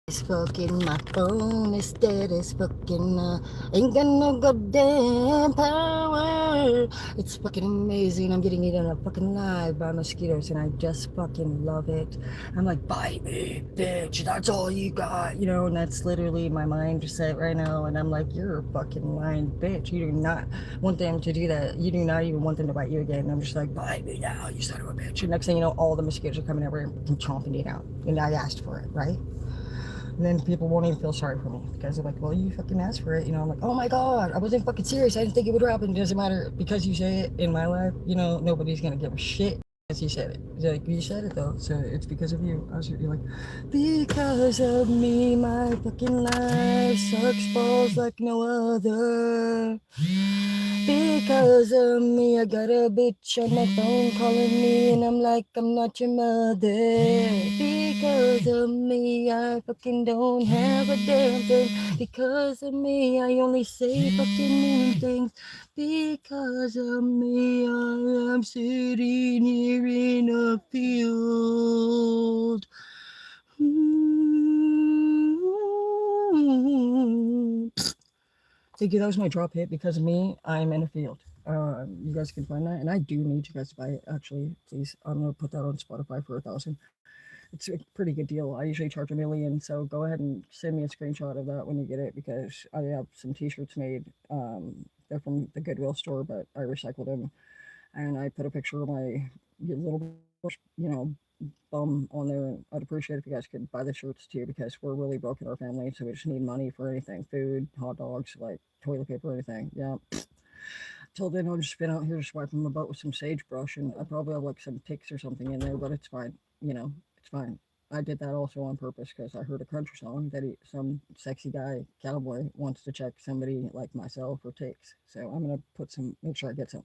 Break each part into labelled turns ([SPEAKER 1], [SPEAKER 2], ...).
[SPEAKER 1] It's fucking my phone is dead as fucking ain't got no goddamn power. It's fucking amazing. I'm getting eaten up fucking live by mosquitoes and I just fucking love it. I'm like, bite me, bitch. That's all you got, you know, and that's literally my mind set right now. And I'm like, you're a fucking lying bitch. You do not want them to do that. You do not even want them to bite you again. And I'm just like, bite me now, you son of a bitch. And next thing you know, all the mosquitoes are coming over and chomping it out. And I asked for it, right? And then people won't even feel sorry for me because they're like, well, you fucking asked for it. You know, I'm like, oh my God, I wasn't fucking serious. I didn't think it would happen. It doesn't matter because you say it in my life, you know, nobody's going to give a shit because you said it. He's like, you said it though. So it's because of you. I was you're like, because of me, my fucking life sucks balls like no other. Because of me, I got a bitch on my phone calling me, and I'm like, I'm not your mother. Because of me, I fucking don't have a damn thing. Because of me, I only say fucking mean things. Because of me, I am sitting here in a field. Thank you. That was my drop hit. Because of me, I'm in a field. You guys can find that, and I do need you guys to buy it. Actually, please, I'm gonna put that on Spotify for 1,000. It's a pretty good deal. I usually charge 1,000,000, so go ahead and send me a screenshot of that when you get it because I have some T-shirts made. They're from the Goodwill store, but I recycled them, and I put a picture of my little, you know, bum on there. And I'd appreciate if you guys could buy the shirts too because we're really broke in our family, so we just need money for anything, food, hot dogs, like toilet paper, anything. Yeah. Till then, I'll just been out here just wiping my butt with some sagebrush, and I probably have like some ticks or something in there, but it's fine. You know, it's fine. I did that also on purpose because I heard a country song that some sexy guy cowboy wants to check somebody like myself for ticks. So I'm gonna put some, make sure I get some.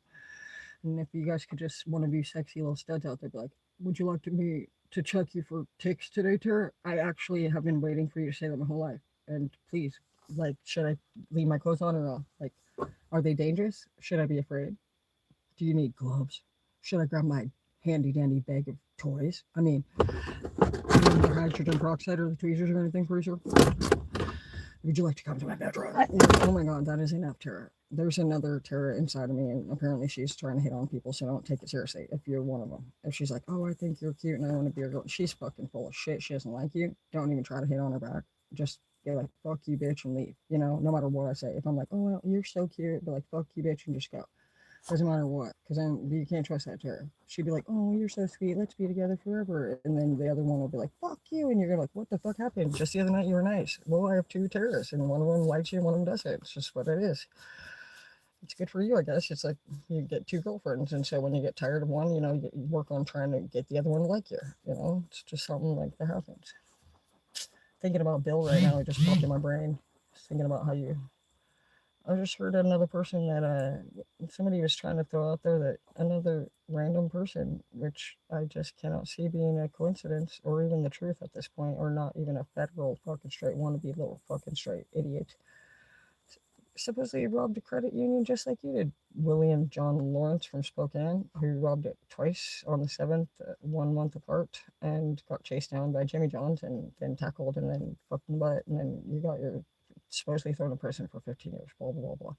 [SPEAKER 1] And if you guys could just one of you sexy little studs out there, be like, would you like me to check you for ticks today, Tara? I actually have been waiting for you to say that my whole life. And please, like, should I leave my clothes on or off? Like, are they dangerous? Should I be afraid? Do you need gloves? Should I grab my handy dandy bag of toys? I mean, do you need the hydrogen peroxide or the tweezers or anything, Freezer? Would you like to come to my bedroom? Oh my God, that is enough terror. There's another terror inside of me, and apparently she's trying to hit on people, so don't take it seriously if you're one of them. If she's like, oh, I think you're cute and I want to be your girl, she's fucking full of shit. She doesn't like you. Don't even try to hit on her back. Just be like, fuck you, bitch, and leave. You know, no matter what I say. If I'm like, oh, well, you're so cute, be like, fuck you, bitch, and just go. Doesn't matter what, because then you can't trust that terror. She'd be like, "Oh, you're so sweet. Let's be together forever." And then the other one will be like, "Fuck you," and you're gonna like, "What the fuck happened? Just the other night you were nice." Well, I have two terrorists, and one of them likes you, and one of them doesn't. It's just what it is. It's good for you, I guess. It's like you get two girlfriends, and so when you get tired of one, you know, you work on trying to get the other one to like you. You know, it's just something like that happens. Thinking about Bill right now, it just popped in my brain. Just thinking about how you I just heard another person that somebody was trying to throw out there that another random person, which I just cannot see being a coincidence or even the truth at this point, or not even a federal fucking straight wannabe little fucking straight idiot. Supposedly robbed a credit union just like you did. William John Lawrence from Spokane, who robbed it twice on the 7th, 1 month apart, and got chased down by Jimmy Johns and then tackled and then fucked in the butt, and then you got your supposedly thrown in prison for 15 years, blah, blah, blah, blah.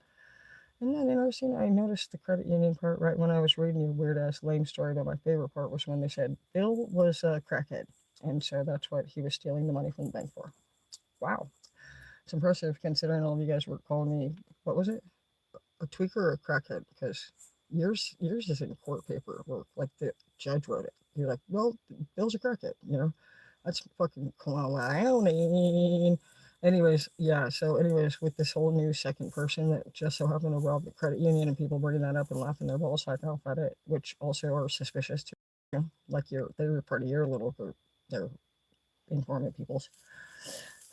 [SPEAKER 1] And then I noticed the credit union part right when I was reading your weird ass lame story, but my favorite part was when they said Bill was a crackhead. And so that's what he was stealing the money from the bank for. Wow. It's impressive considering all of you guys were calling me, what was it? A tweaker or a crackhead? Because yours is in court paperwork. Like the judge wrote it. You're like, well, Bill's a crackhead, you know? That's fucking clowning. Anyways, yeah. So, anyways, with this whole new second person that just so happened to rob the credit union and people bringing that up and laughing their balls off at it, which also are suspicious too. Like they were part of your little group. They're informant peoples.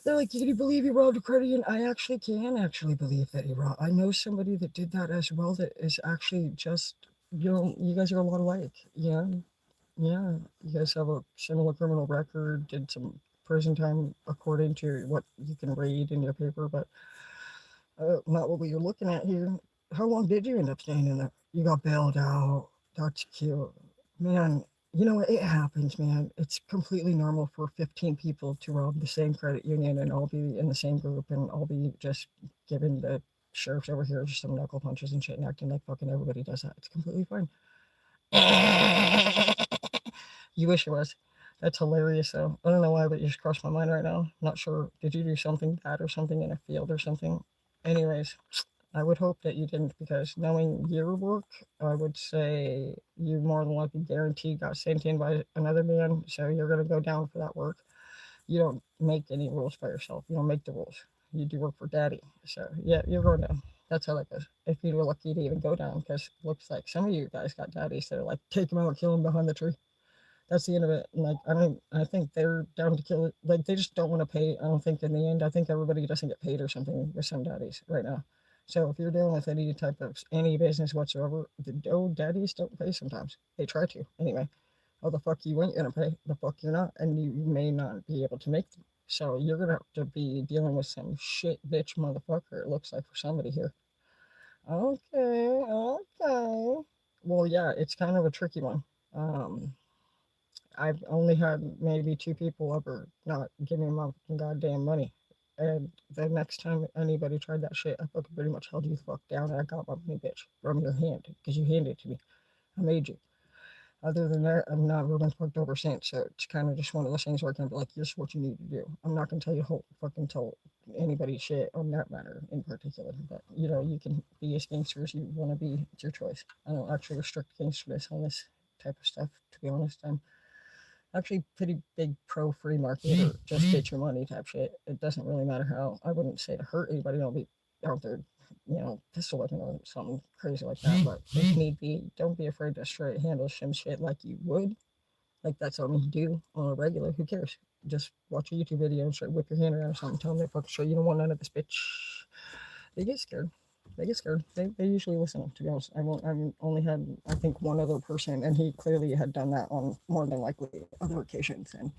[SPEAKER 1] They're like, can you believe he robbed a credit union? I actually can actually believe that he robbed. I know somebody that did that as well. That is actually just you guys are a lot alike. Yeah, yeah, you guys have a similar criminal record, did some prison time according to what you can read in your paper, but not what you're looking at here. How long did you end up staying in there? You got bailed out. That's cute. Man, You know, it happens, man. It's completely normal for 15 people to rob the same credit union and all be in the same group and all be just giving the sheriffs over here just some knuckle punches and shit and acting like fucking everybody does that. It's completely fine. You wish it was. That's hilarious, though. I don't know why, but you just crossed my mind right now. Not sure. Did you do something bad or something in a field or something? Anyways, I would hope that you didn't because knowing your work, I would say you more than likely guaranteed got sent in by another man, so you're going to go down for that work. You don't make any rules by yourself. You don't make the rules. You do work for daddy. So, yeah, you're going down. That's how that goes. If you were lucky to even go down, because it looks like some of you guys got daddies that are like, take him out, kill him behind the tree. That's the end of it. And like I don't, I think they're down to kill it. Like they just don't want to pay. I don't think in the end. I think everybody doesn't get paid or something with some daddies right now. So if you're dealing with any type of any business whatsoever, the old daddies don't pay sometimes. They try to anyway. Oh, the fuck you ain't gonna pay. The fuck you're not, and you may not be able to make them. So you're gonna have to be dealing with some shit bitch motherfucker. It looks like for somebody here. Okay, okay. Well, yeah, it's kind of a tricky one. Um, I've only had maybe two people ever not give me my goddamn money. And the next time anybody tried that shit, I fucking pretty much held you the fuck down and I got my money, bitch, from your hand because you handed it to me. I made you. Other than that, I've never been fucked over since. So it's kind of just one of those things where I can be like, here's what you need to do. I'm not going to tell you whole fucking tell anybody shit on that matter in particular. But, you know, you can be as gangster as you want to be. It's your choice. I don't actually restrict gangsterness on this type of stuff, to be honest. I'm actually pretty big pro free market or just get your money type shit. It doesn't really matter how. I wouldn't say to hurt anybody. Don't be out there, you know, pistol whipping or something crazy like that. But if need be, don't be afraid to straight handle some shit like you would. Like that's something you do on a regular. Who cares? Just watch a YouTube video and straight whip your hand around or something. Tell them they fucking straight. You don't want none of this bitch. They get scared. They get scared. They usually listen. To be honest, I've only had I think one other person, and he clearly had done that on more than likely other occasions, and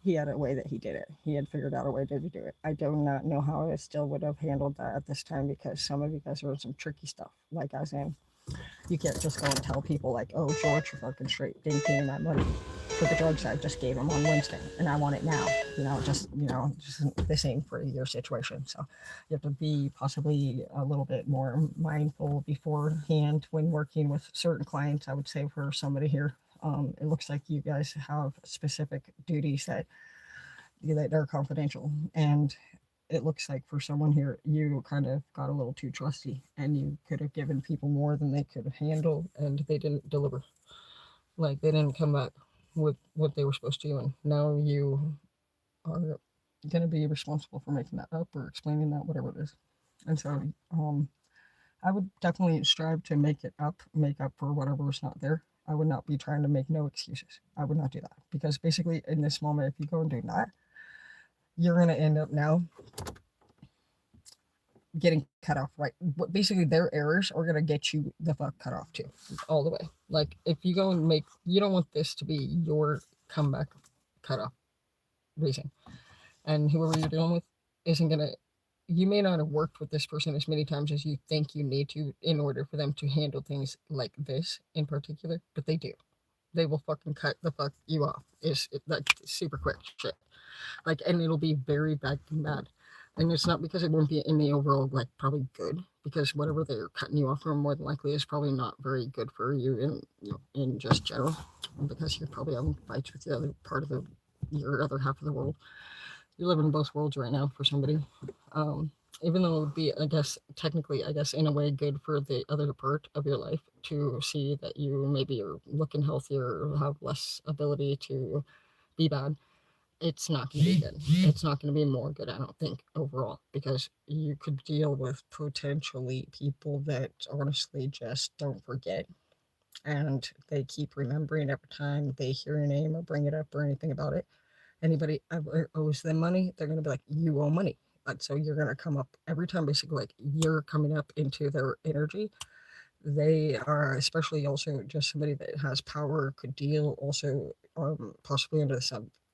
[SPEAKER 1] he had a way that he did it. He had figured out a way to do it. I do not know how I still would have handled that at this time because some of you guys are in some tricky stuff. Like as in, you can't just go and tell people like, "Oh, George, you're fucking straight. Didn't pay me my money for the drugs I just gave him on Wednesday, and I want it now." Just the same for your situation. So you have to be possibly a little bit more mindful beforehand when working with certain clients. I would say for somebody here, it looks like you guys have specific duties that are confidential, and it looks like for someone here, you kind of got a little too trusty and you could have given people more than they could handle and they didn't deliver. Like they didn't come back with what they were supposed to. And now you are going to be responsible for making that up or explaining that, whatever it is. And so I would definitely strive to make up for whatever is not there. I would not be trying to make no excuses. I would not do that because basically in this moment, if you go and do that, you're going to end up now getting cut off, right? Basically, their errors are gonna get you the fuck cut off too, all the way. Like if you go and make, you don't want this to be your comeback cut off reason, and whoever you're dealing with isn't gonna. You may not have worked with this person as many times as you think you need to in order for them to handle things like this in particular, but they do. They will fucking cut the fuck you off. It's like super quick shit. Like, and it'll be very bad. And it's not because it won't be in the overall like probably good because whatever they're cutting you off from more than likely is probably not very good for you in in just general because you're probably having fights with the other part of the your other half of the world. You're living in both worlds right now for somebody. Um, Even though it would be, I guess, technically, I guess, in a way, good for the other part of your life to see that you maybe are looking healthier or have less ability to be bad, it's not going to be good. It's not going to be more good, I don't think, overall, because you could deal with potentially people that honestly just don't forget and they keep remembering every time they hear your name or bring it up or anything about it. Anybody ever owes them money, they're going to be like, you owe money. So you're going to come up every time, basically, like you're coming up into their energy. They are, especially also just somebody that has power, could deal also possibly under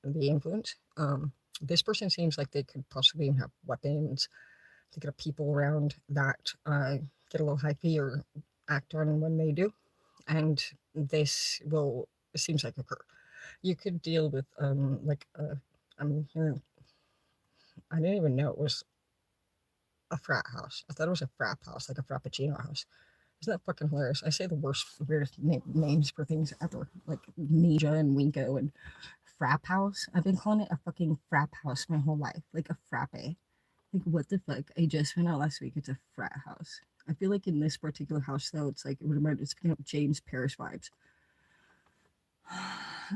[SPEAKER 1] the influence. This person seems like they could possibly even have weapons. They could have people around that get a little hypey or act on when they do. And this will it seems like occur. You could deal with like I'm hearing. I didn't even know it was a frat house. I thought it was a frap house, like a frappuccino house. Isn't that fucking hilarious? I say the worst, weirdest names for things ever, like Ninja and Winko and frap house. I've been calling it a fucking frap house my whole life, like a frappe. Like what the fuck? I just found out last week it's a frat house. I feel like in this particular house though, it's like it's picking up James Paris vibes.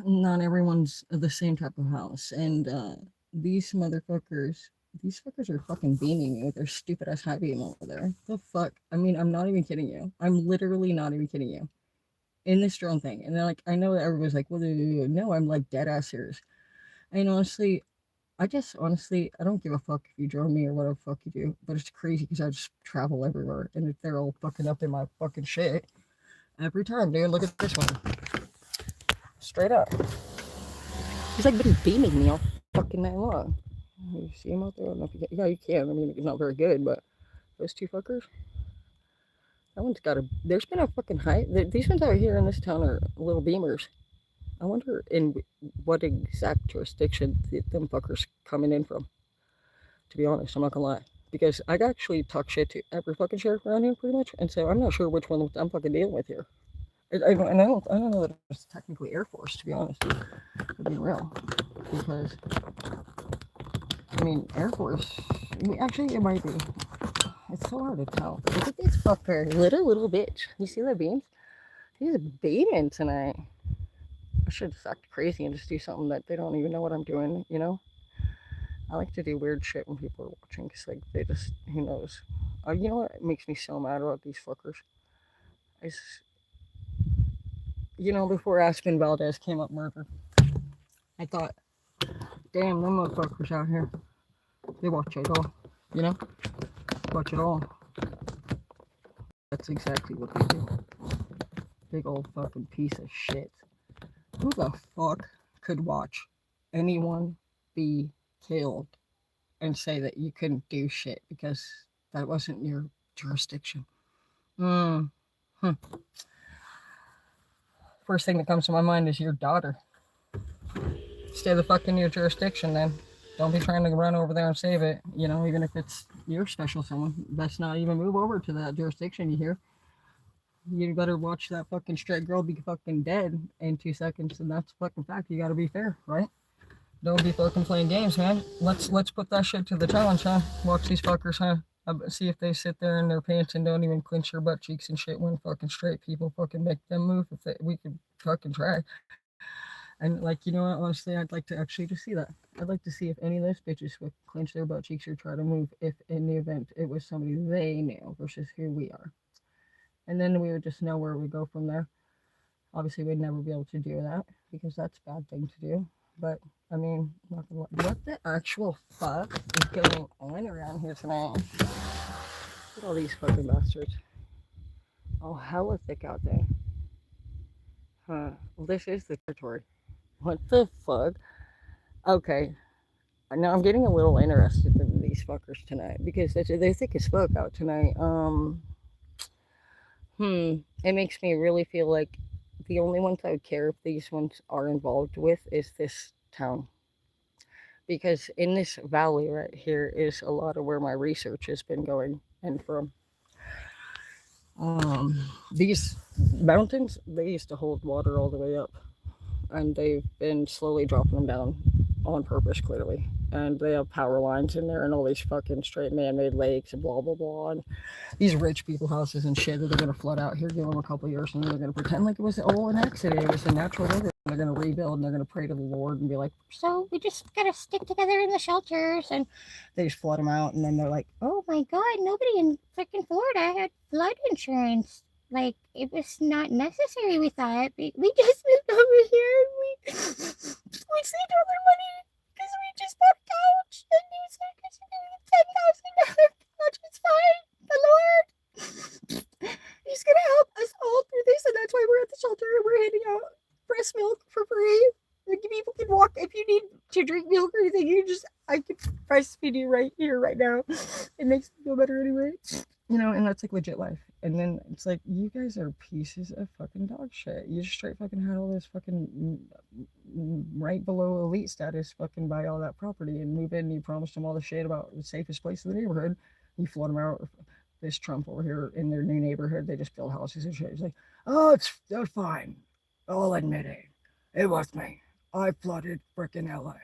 [SPEAKER 1] Not everyone's the same type of house, and these motherfuckers, these fuckers are fucking beaming me with their stupid ass high beam over there. The fuck? I mean, I'm not even kidding you. I'm literally not even kidding you. In this drone thing, and then like I know that everybody's like, "Well, no," I'm like dead ass serious. And honestly, I don't give a fuck if you drone me or whatever the fuck you do. But it's crazy because I just travel everywhere, and if they're all fucking up in my fucking shit every time, dude. Look at this one, straight up. He's like been beaming me all fucking night long. You see him out there? I don't know if you can. Yeah, you can. I mean, it's not very good, but those two fuckers. That one's got a. There's been a fucking high. These ones out here in this town are little beamers. I wonder in what exact jurisdiction them fuckers coming in from. To be honest, I'm not gonna lie. Because I actually talk shit to every fucking sheriff around here, pretty much, and so I'm not sure which one I'm fucking dealing with here. I don't know that it's technically Air Force, to be honest, to be real, because I mean, Air Force. I mean, actually, it might be. It's so hard to tell. Look at this fucker, little bitch. You see the beams? He's beaming tonight. I should just act crazy and just do something that they don't even know what I'm doing. You know? I like to do weird shit when people are watching, because like they just, who knows? You know what makes me so mad about these fuckers? Is, before Aspen Valdez came up murder, I thought, damn, them motherfuckers out here, they watch it all. You know? Watch it all. That's exactly what they do. Big old fucking piece of shit. Who the fuck could watch anyone be killed and say that you couldn't do shit because that wasn't your jurisdiction? Hmm. First thing that comes to my mind is your daughter. Stay the fuck in your jurisdiction then. Don't be trying to run over there and save it. Even if it's your special someone, best not even move over to that jurisdiction, you hear? You better watch that fucking straight girl be fucking dead in 2 seconds, and that's a fucking fact. You gotta be fair, right? Don't be fucking playing games, man. Let's put that shit to the challenge, huh? Watch these fuckers, huh? See if they sit there in their pants and don't even clench their butt cheeks and shit when fucking straight people fucking make them move. We could fucking try. And like, you know what? Honestly, I'd like to actually just see that. I'd like to see if any of those bitches would clench their butt cheeks or try to move if in the event it was somebody they knew versus who we are. And then we would just know where we go from there. Obviously, we'd never be able to do that because that's a bad thing to do. But I mean, not gonna lie. What the actual fuck is going on around here tonight? Look at all these fucking bastards. Oh, hella thick out there. Huh. Well, this is the territory. What the fuck? Okay. Now I'm getting a little interested in these fuckers tonight because they're thick as fuck out tonight. It makes me really feel like the only ones I would care if these ones are involved with is this town. Because in this valley right here is a lot of where my research has been going and from. These mountains, they used to hold water all the way up, and they've been slowly dropping them down on purpose, clearly. And they have power lines in there and all these fucking straight man-made lakes and blah blah blah. And these rich people houses and shit that they're gonna flood out here, give them a couple of years, and they're gonna pretend like it was all an accident. It was a natural weather. They're gonna rebuild and they're gonna pray to the Lord and be like, so we just gotta stick together in the shelters, and they just flood them out. And then they're like, oh my god, nobody in freaking Florida had flood insurance. Like, it was not necessary, we thought. We just moved over here and we saved all our money because we just bought a couch and it was like $10,000 couch. It's fine. The Lord, He's gonna help us all through this, and that's why we're at the shelter and we're handing out breast milk for free. Like, people can walk if you need to drink milk or anything. I can Christ, we do right here, right now. It makes me feel better anyway. And that's like legit life. And then it's like, you guys are pieces of fucking dog shit. You just straight fucking had all this fucking right below elite status fucking buy all that property and move in. You promised them all the shit about the safest place in the neighborhood. You flood them out. This Trump over here in their new neighborhood, they just build houses and shit. He's like, oh, that's fine. I'll admit it. It was me. I flooded frickin' LA.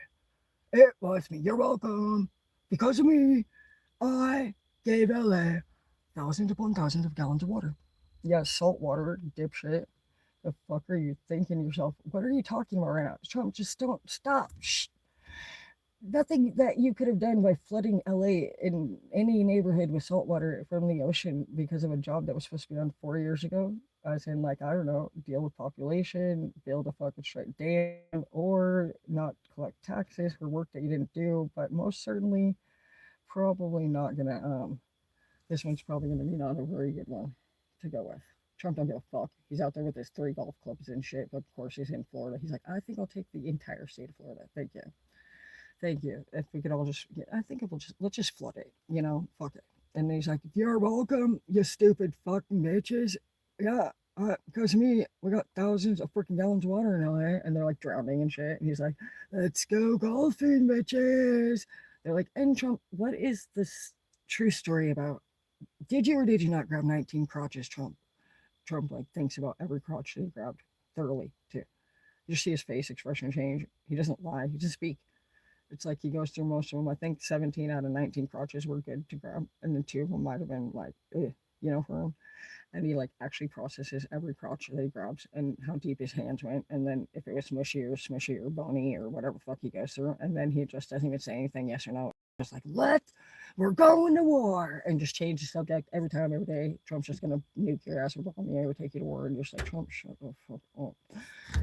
[SPEAKER 1] It was me. You're welcome. Because of me, I gave LA thousands upon thousands of gallons of water. Yeah, salt water, dipshit. The fuck are you thinking to yourself? What are you talking about right now? Trump, just don't stop. Shh. Nothing that you could have done by flooding LA in any neighborhood with salt water from the ocean because of a job that was supposed to be done 4 years ago. As in, like, I don't know, deal with population, build a fucking straight dam, or not collect taxes for work that you didn't do. But most certainly, probably not gonna. This one's probably gonna be not a very good one to go with. Trump don't give a fuck. He's out there with his 3 golf clubs and shit. But of course, he's in Florida. He's like, I think I'll take the entire state of Florida. Thank you. Thank you. If we could all just, I think it will just, let's just flood it, fuck it. And he's like, you're welcome, you stupid fucking bitches. Yeah, because of me, we got thousands of freaking gallons of water in LA, and they're like drowning and shit. And he's like, let's go golfing, bitches. They're like, and Trump, what is this true story about? Did you or did you not grab 19 crotches, Trump? Trump like thinks about every crotch that he grabbed thoroughly too. You just see his face expression change. He doesn't lie. He just speaks. It's like he goes through most of them. I think 17 out of 19 crotches were good to grab, and then 2 of them might have been like, for him. And he like actually processes every crotch that he grabs and how deep his hands went, and then if it was smushy or bony or whatever fuck he goes through, and then he just doesn't even say anything, yes or no. Just like, we're going to war, and just change the subject every time, every day. Trump's just gonna nuke your ass or bomb you, or take you to war, and just like, Trump, shut the fuck up.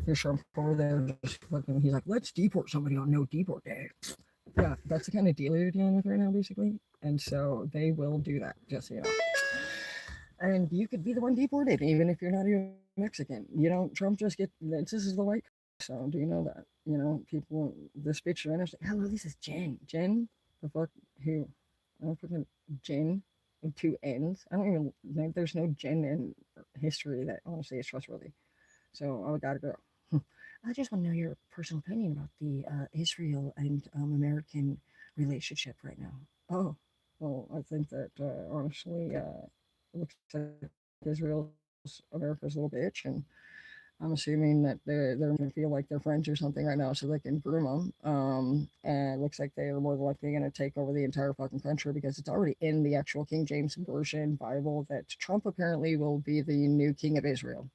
[SPEAKER 1] Here's Trump over there, just fucking. He's like, let's deport somebody on no deport day. Yeah, that's the kind of deal you're dealing with right now, basically. And so they will do that, just so you know. And you could be the one deported, even if you're not even Mexican. Trump just this is the white. So do you know that? People, this bitch are like, hello, this is Jen. Jen? The fuck? Who? I don't fucking Jen with 2 N's. I don't even think there's no Jen in history that honestly is trustworthy. So I gotta go. I just want to know your personal opinion about the Israel and American relationship right now. Oh, well, I think that honestly, it looks like Israel's America's little bitch, and I'm assuming that they're going to feel like they're friends or something right now, so they can groom them. And it looks like they are more than likely going to take over the entire fucking country because it's already in the actual King James version Bible that Trump apparently will be the new king of Israel.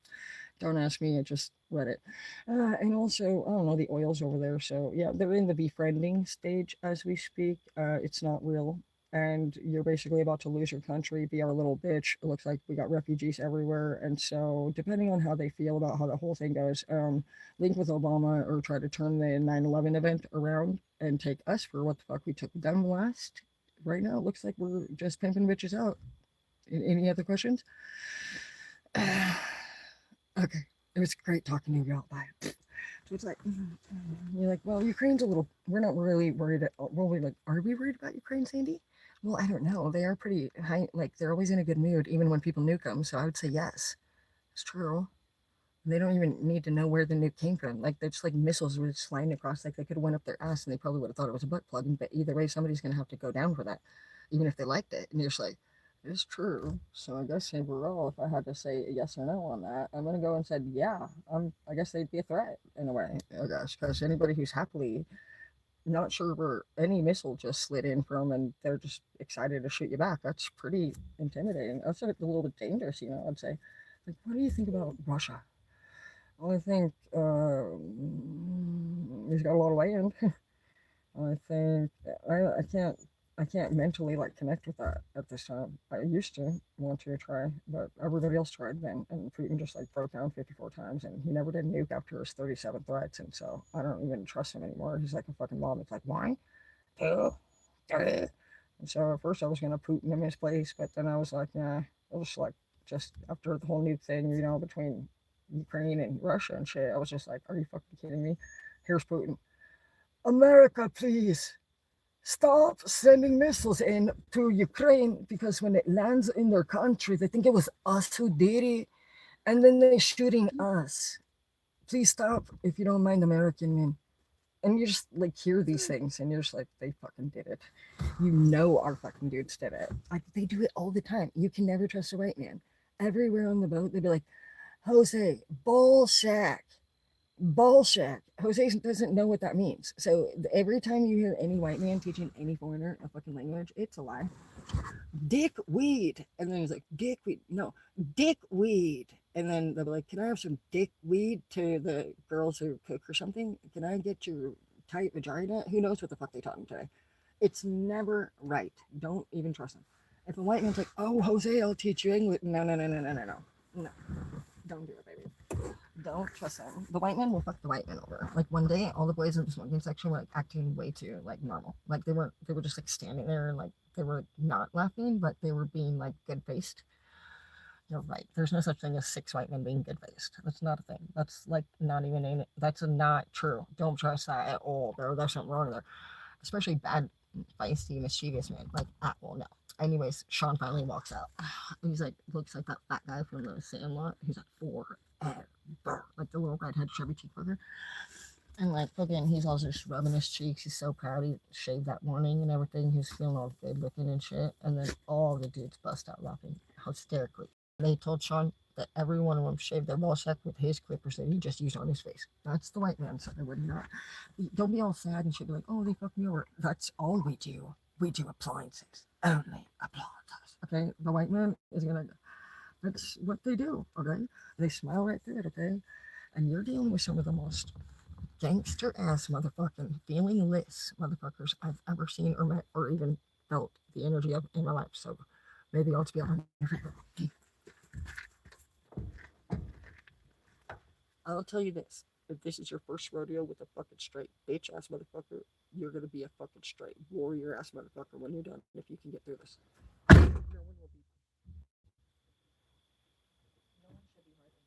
[SPEAKER 1] Don't ask me, I just read it. And also, I don't know, the oil's over there. So, yeah, they're in the befriending stage as we speak. It's not real. And you're basically about to lose your country, be our little bitch. It looks like we got refugees everywhere. And so, depending on how they feel about how the whole thing goes, link with Obama or try to turn the 9/11 event around and take us for what the fuck we took them last. Right now, it looks like we're just pimping bitches out. Any other questions? Okay. It was great talking to you all. Bye. So it's like, you're like, well, Ukraine's a little, we're not really worried. Well, we're like, are we worried about Ukraine, Sandy? Well, I don't know. They are pretty high, like, they're always in a good mood, even when people nuke them. So I would say yes. It's true. They don't even need to know where the nuke came from. Like, they're just like missiles were just flying across. Like, they could have went up their ass and they probably would have thought it was a butt plug. But either way, somebody's going to have to go down for that, even if they liked it. And you're just like, it's true. So I guess overall, if I had to say yes or no on that, I'm gonna go and said yeah. I guess they'd be a threat in a way. I guess because anybody who's happily not sure where any missile just slid in from and they're just excited to shoot you back, that's pretty intimidating. That's a little bit dangerous, I'd say. Like, what do you think about Russia? Well, I think he's got a lot of land. I think I can't mentally like connect with that at this time. I used to want to try, but everybody else tried then, and Putin just like broke down 54 times, and he never did nuke after his 37 threats, and so I don't even trust him anymore. He's like a fucking mom. It's like why? And so at first I was gonna Putin him in his place, but then I was like, nah. It was like just after the whole nuke thing, between Ukraine and Russia and shit. I was just like, are you fucking kidding me? Here's Putin. America, please stop sending missiles in to Ukraine because when it lands in their country, they think it was us who did it, and then they're shooting us. Please stop if you don't mind American men. And you just like hear these things and you're just like, they fucking did it. You know our fucking dudes did it. Like they do it all the time. You can never trust a white man. Everywhere on the boat, they'd be like, Jose, bullshit. Bullshit. Jose doesn't know what that means. So every time you hear any white man teaching any foreigner a fucking language, it's a lie. Dickweed. And then he's like, dickweed. No, dickweed. And then they'll be like, can I have some dickweed to the girls who cook or something? Can I get your tight vagina? Who knows what the fuck they taught him today? It's never right. Don't even trust them. If a white man's like, oh, Jose, I'll teach you English. No, no, no, no, no, no, no. No. Don't do it, baby. Don't trust them. The white men will fuck the white men over. Like one day, all the boys in the smoking section were like acting way too like normal. Like they were just like standing there and like they were not laughing, but they were being like good faced. You're right. There's no such thing as six white men being good faced. That's not a thing. That's like not even in it. That's not true. Don't trust that at all, bro. There's something wrong there. Especially bad, feisty, mischievous men. Like, well, no. Anyways, Sean finally walks out. He's like, looks like that fat guy from the Sandlot. He's like, forever. Like the little redhead chubby cheeseburger. And like, again, he's also just rubbing his cheeks. He's so proud he shaved that morning and everything. He's feeling all good looking and shit. And then all the dudes bust out laughing hysterically. They told Sean that every one of them shaved their ball sack with his clippers that he just used on his face. That's the white man, so they would not. Don't be all sad and shit. Be like, oh, they fucked me over. That's all we do. We do appliances. Only appliances. Okay? The white man is gonna. That's what they do. Okay? They smile right through it. Okay? And you're dealing with some of the most gangster ass motherfucking feelingless motherfuckers I've ever seen or met or even felt the energy of in my life. So maybe I'll be on your favorite. I'll tell you this. If this is your first rodeo with a fucking straight bitch ass motherfucker, you're gonna be a fucking straight warrior ass motherfucker when you're done. If you can get through this. No one will be. No one should be hiding.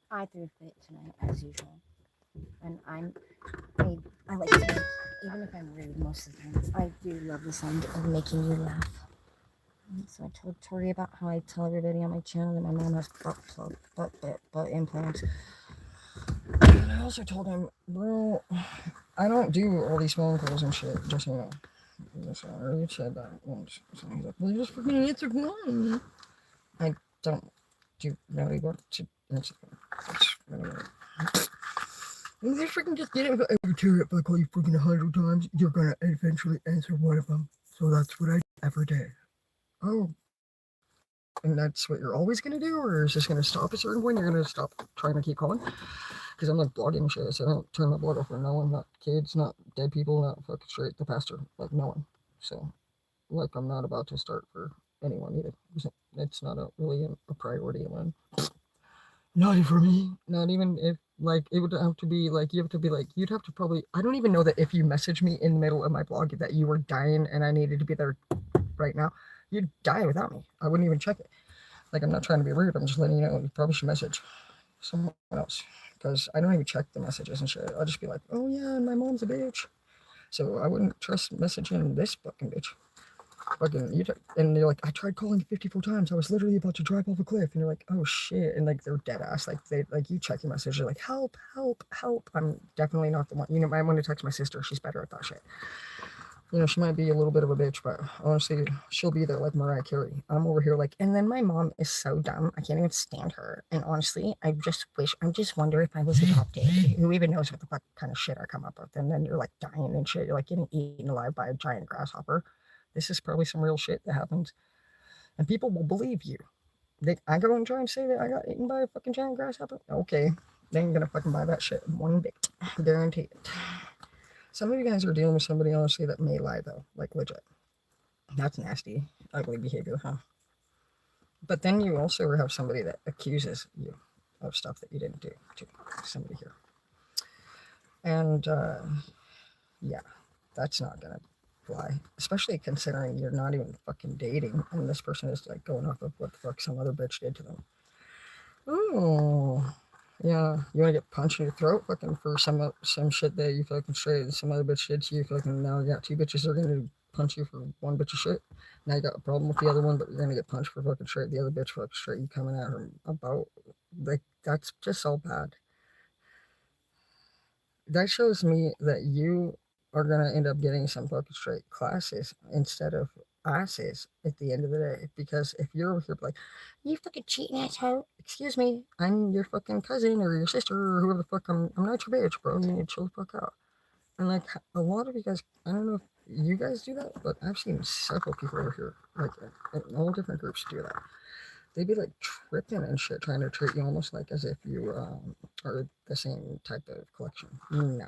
[SPEAKER 2] I threw a fit tonight, as usual. And I like to, even if I'm rude most of the time, I do love the sound of making you laugh. And so I told Tori about how I tell everybody on my channel that my mom has butt implants.
[SPEAKER 1] And I also told him, bro, I don't do all these phone calls and shit, just so you know. So I already said that once. So he's like, well, just freaking answer one. I don't do really work to answer them. You just freaking just get it. If if I call you freaking 100 times, you're gonna eventually answer one of them. So that's what I do every day. Oh, and that's what you're always gonna do, or is this gonna stop at a certain point? You're gonna stop trying to keep calling? Because I'm like blogging shit, so I don't turn my blog off for no one, not kids, not dead people, not fucking straight the pastor, like no one. So, like, I'm not about to start for anyone either. It's not really a priority of mine. Not even for me. Not even if Like it would have to be like you have to be like you'd have to probably I don't even know that if you message me in the middle of my blog that you were dying and I needed to be there right now, you'd die without me. I wouldn't even check it. Like I'm not trying to be rude. I'm just letting you know you probably should message someone else because I don't even check the messages and shit. I'll just be like, oh yeah, and my mom's a bitch. So I wouldn't trust messaging this fucking bitch. Fucking you and they're like, I tried calling 54 times. I was literally about to drive off a cliff, and you're like, oh shit, and like they're dead ass. Like they like you check your message, you're like, help, help, help. I'm definitely not the one. You know, I want to text my sister. She's better at that shit. You know, she might be a little bit of a bitch, but honestly, she'll be there like Mariah Carey. I'm over here like, and then my mom is so dumb. I can't even stand her. And honestly, I just wonder if I was adopted. Who even knows what the fuck kind of shit I come up with? And then you're like dying and shit. You're like getting eaten alive by a giant grasshopper. This is probably some real shit that happens. And people will believe you. I go and try and say that I got eaten by a fucking giant grasshopper. Okay, they ain't gonna fucking buy that shit one bit. Guarantee it. Some of you guys are dealing with somebody honestly that may lie though, like legit. That's nasty, ugly behavior, huh? But then you also have somebody that accuses you of stuff that you didn't do to somebody here. And yeah, that's not gonna fly. Especially considering you're not even fucking dating and this person is like going off of what the fuck some other bitch did to them. Oh, yeah. You want to get punched in your throat, fucking for some shit that you fucking straight some other bitch did to you. Fucking now you got two bitches that are gonna punch you for one bitch of shit. Now you got a problem with the other one, but you're gonna get punched for fucking straight. The other bitch fucking straight. You coming at her about like that's just all bad. That shows me that you are gonna end up getting some fucking straight classes instead of asses at the end of the day. Because if you're over here like, you fucking cheating asshole, excuse me, I'm your fucking cousin or your sister or whoever the fuck I'm not your bitch, bro. You need to chill the fuck out. And like a lot of you guys, I don't know if you guys do that, but I've seen several people over here, like in all different groups, do that. They'd be like tripping and shit, trying to treat you almost like as if you are the same type of collection. No,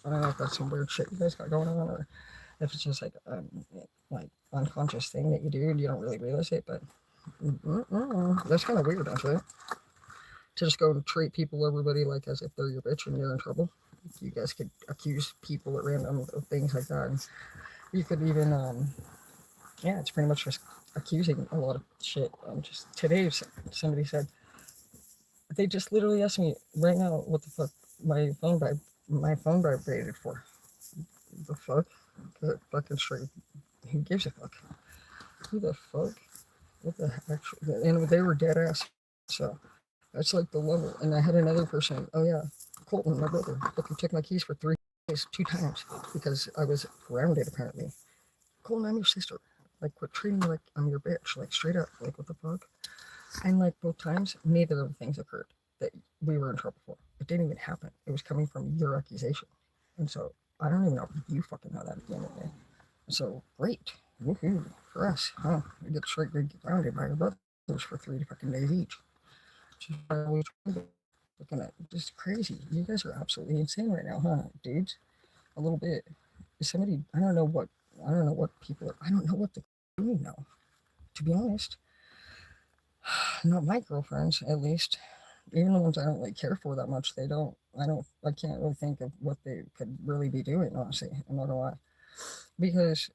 [SPEAKER 1] I don't know if that's some weird shit you guys got going on, or if it's just like unconscious thing that you do and you don't really realize it. But that's kind of weird, actually, to just go and treat people, everybody, like as if they're your bitch and you're in trouble. You guys could accuse people at random of things like that. And you could even yeah, it's pretty much just accusing a lot of shit. Just today, somebody said they just literally asked me right now what the fuck my phone vibrated for. The fuck? The fucking straight. Who gives a fuck? Who the fuck? What the heck? And they were dead ass. So that's like the level. And I had another person. Oh yeah, Colton, my brother, fucking took my keys for 3 days, 2 times because I was grounded apparently. Colton, I'm your sister. Like, quit treating me like I'm your bitch. Like, straight up. Like, what the fuck? And, like, both times, neither of the things occurred that we were in trouble for. It didn't even happen. It was coming from your accusation. And so, I don't even know if you fucking know that at the end of the day. So, great. Woohoo. For us, huh? We get straight grounded by our brothers for 3 fucking days each. Which is why we looking at just crazy. You guys are absolutely insane right now, huh, dudes? A little bit. Somebody, I don't know what people are, I don't know what they're doing now, to be honest. Not my girlfriends, at least. Even the ones I don't really care for that much, I can't really think of what they could really be doing, honestly. I'm not gonna lie. Because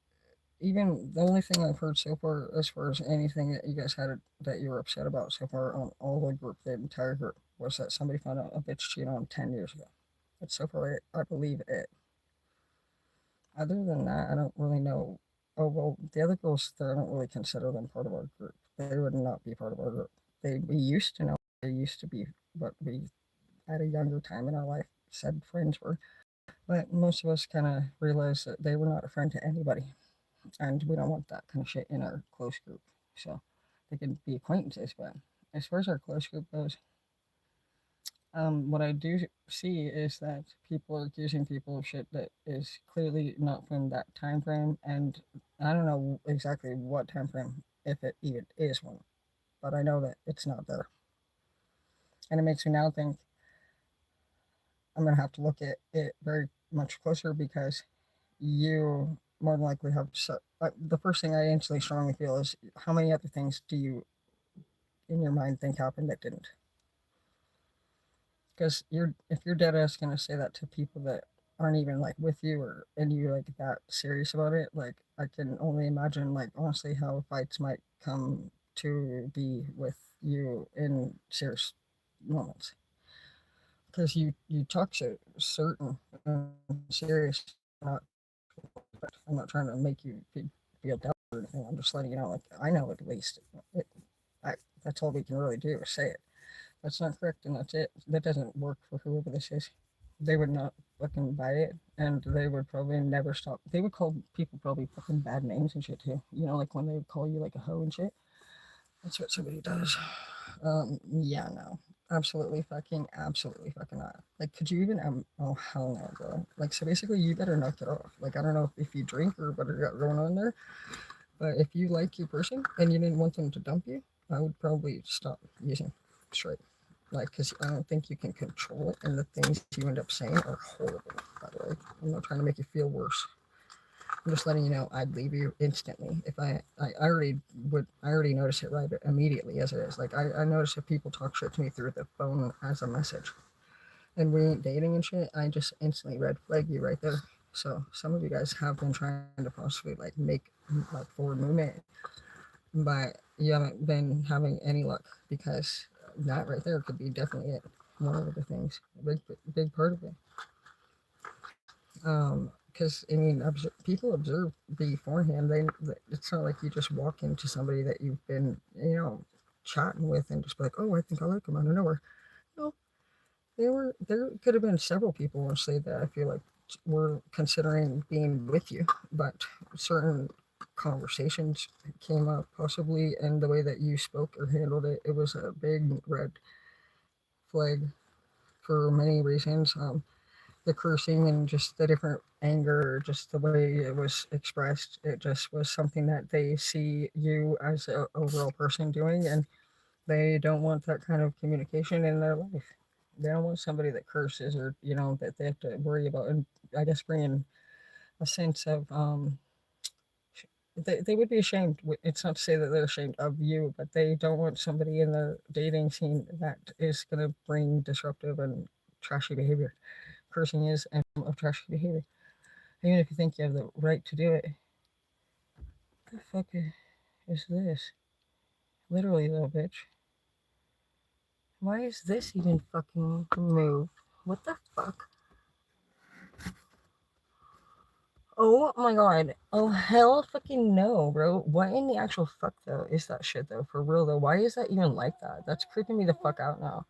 [SPEAKER 1] even the only thing I've heard so far, as far as anything that you guys had that you were upset about so far on all the group, the entire group, was that somebody found out a bitch cheated on 10 years ago. That's so far, I believe it. Other than that, I don't really know. Oh well, the other girls there, I don't really consider them part of our group. They would not be part of our group. We used to know. They used to be what we at a younger time in our life said friends were. But most of us kind of realized that they were not a friend to anybody, and we don't want that kind of shit in our close group. So they can be acquaintances, but as far as our close group goes, what I do see is that people are accusing people of shit that is clearly not from that time frame, and I don't know exactly what time frame, if it even is one, but I know that it's not there, and it makes me now think I'm gonna have to look at it very much closer because you more than likely have the first thing I instantly strongly feel is how many other things do you in your mind think happened that didn't? Because if you're dead ass gonna say that to people that aren't even like with you or and you like that serious about it, like I can only imagine like honestly how fights might come to be with you in serious moments. Because you talk so certain and serious. I'm not trying to make you feel down or anything. I'm just letting you know, like I know at least. It, I, that's all we can really do is say it. That's not correct, and that's it. That doesn't work for whoever this is. They would not fucking buy it, and they would probably never stop. They would call people probably fucking bad names and shit too. You know, like when they would call you like a hoe and shit. That's what somebody does. Yeah, no. Absolutely fucking not. Like, could you even, oh, hell no, bro. Like, so basically, you better knock it off. Like, I don't know if you drink or what you got going on there, but if you like your person and you didn't want them to dump you, I would probably stop using straight. Like, because I don't think you can control it, and the things you end up saying are horrible, by the way. I'm not trying to make you feel worse. I'm just letting you know I'd leave you instantly. If I already I already notice it right immediately as it is. Like, I notice if people talk shit to me through the phone as a message and we ain't dating and shit, I just instantly red flag you right there. So some of you guys have been trying to possibly like make like forward movement, but you haven't been having any luck because that right there could be definitely it. One of the things, a big part of it. Because I mean, people observe beforehand. It's not like you just walk into somebody that you've been, chatting with and just be like, oh, I think I like them out of nowhere. No, there could have been several people honestly that I feel like were considering being with you, but certain conversations came up possibly, and the way that you spoke or handled it, it was a big red flag for many reasons. The cursing and just the different anger, just the way it was expressed, it just was something that they see you as an overall person doing, and they don't want that kind of communication in their life. They don't want somebody that curses or that they have to worry about, and I guess bringing a sense of they would be ashamed. It's not to say that they're ashamed of you, but they don't want somebody in the dating scene that is going to bring disruptive and trashy behavior. Cursing is a form of trashy behavior. Even if you think you have the right to do it. What the fuck is this? Literally, little bitch. Why is this even fucking moved? What the fuck? Oh my god. Oh hell fucking no, bro. What in the actual fuck though is that shit though? For real though. Why is that even like that? That's creeping me the fuck out now.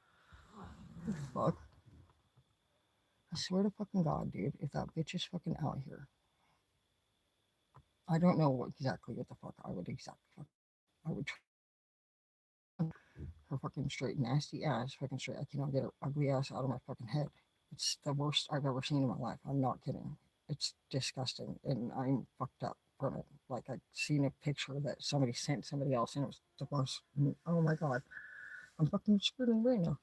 [SPEAKER 1] Fuck. I swear to fucking god, dude, if that bitch is fucking out here, I don't know what the fuck I would exactly fuck. I would her fucking straight nasty ass fucking straight. I cannot get her ugly ass out of my fucking head. It's the worst I've ever seen in my life. I'm not kidding. It's disgusting, and I'm fucked up from it. Like I seen a picture that somebody sent somebody else, and it was the most. Oh my god, I'm fucking screwed in the brain now.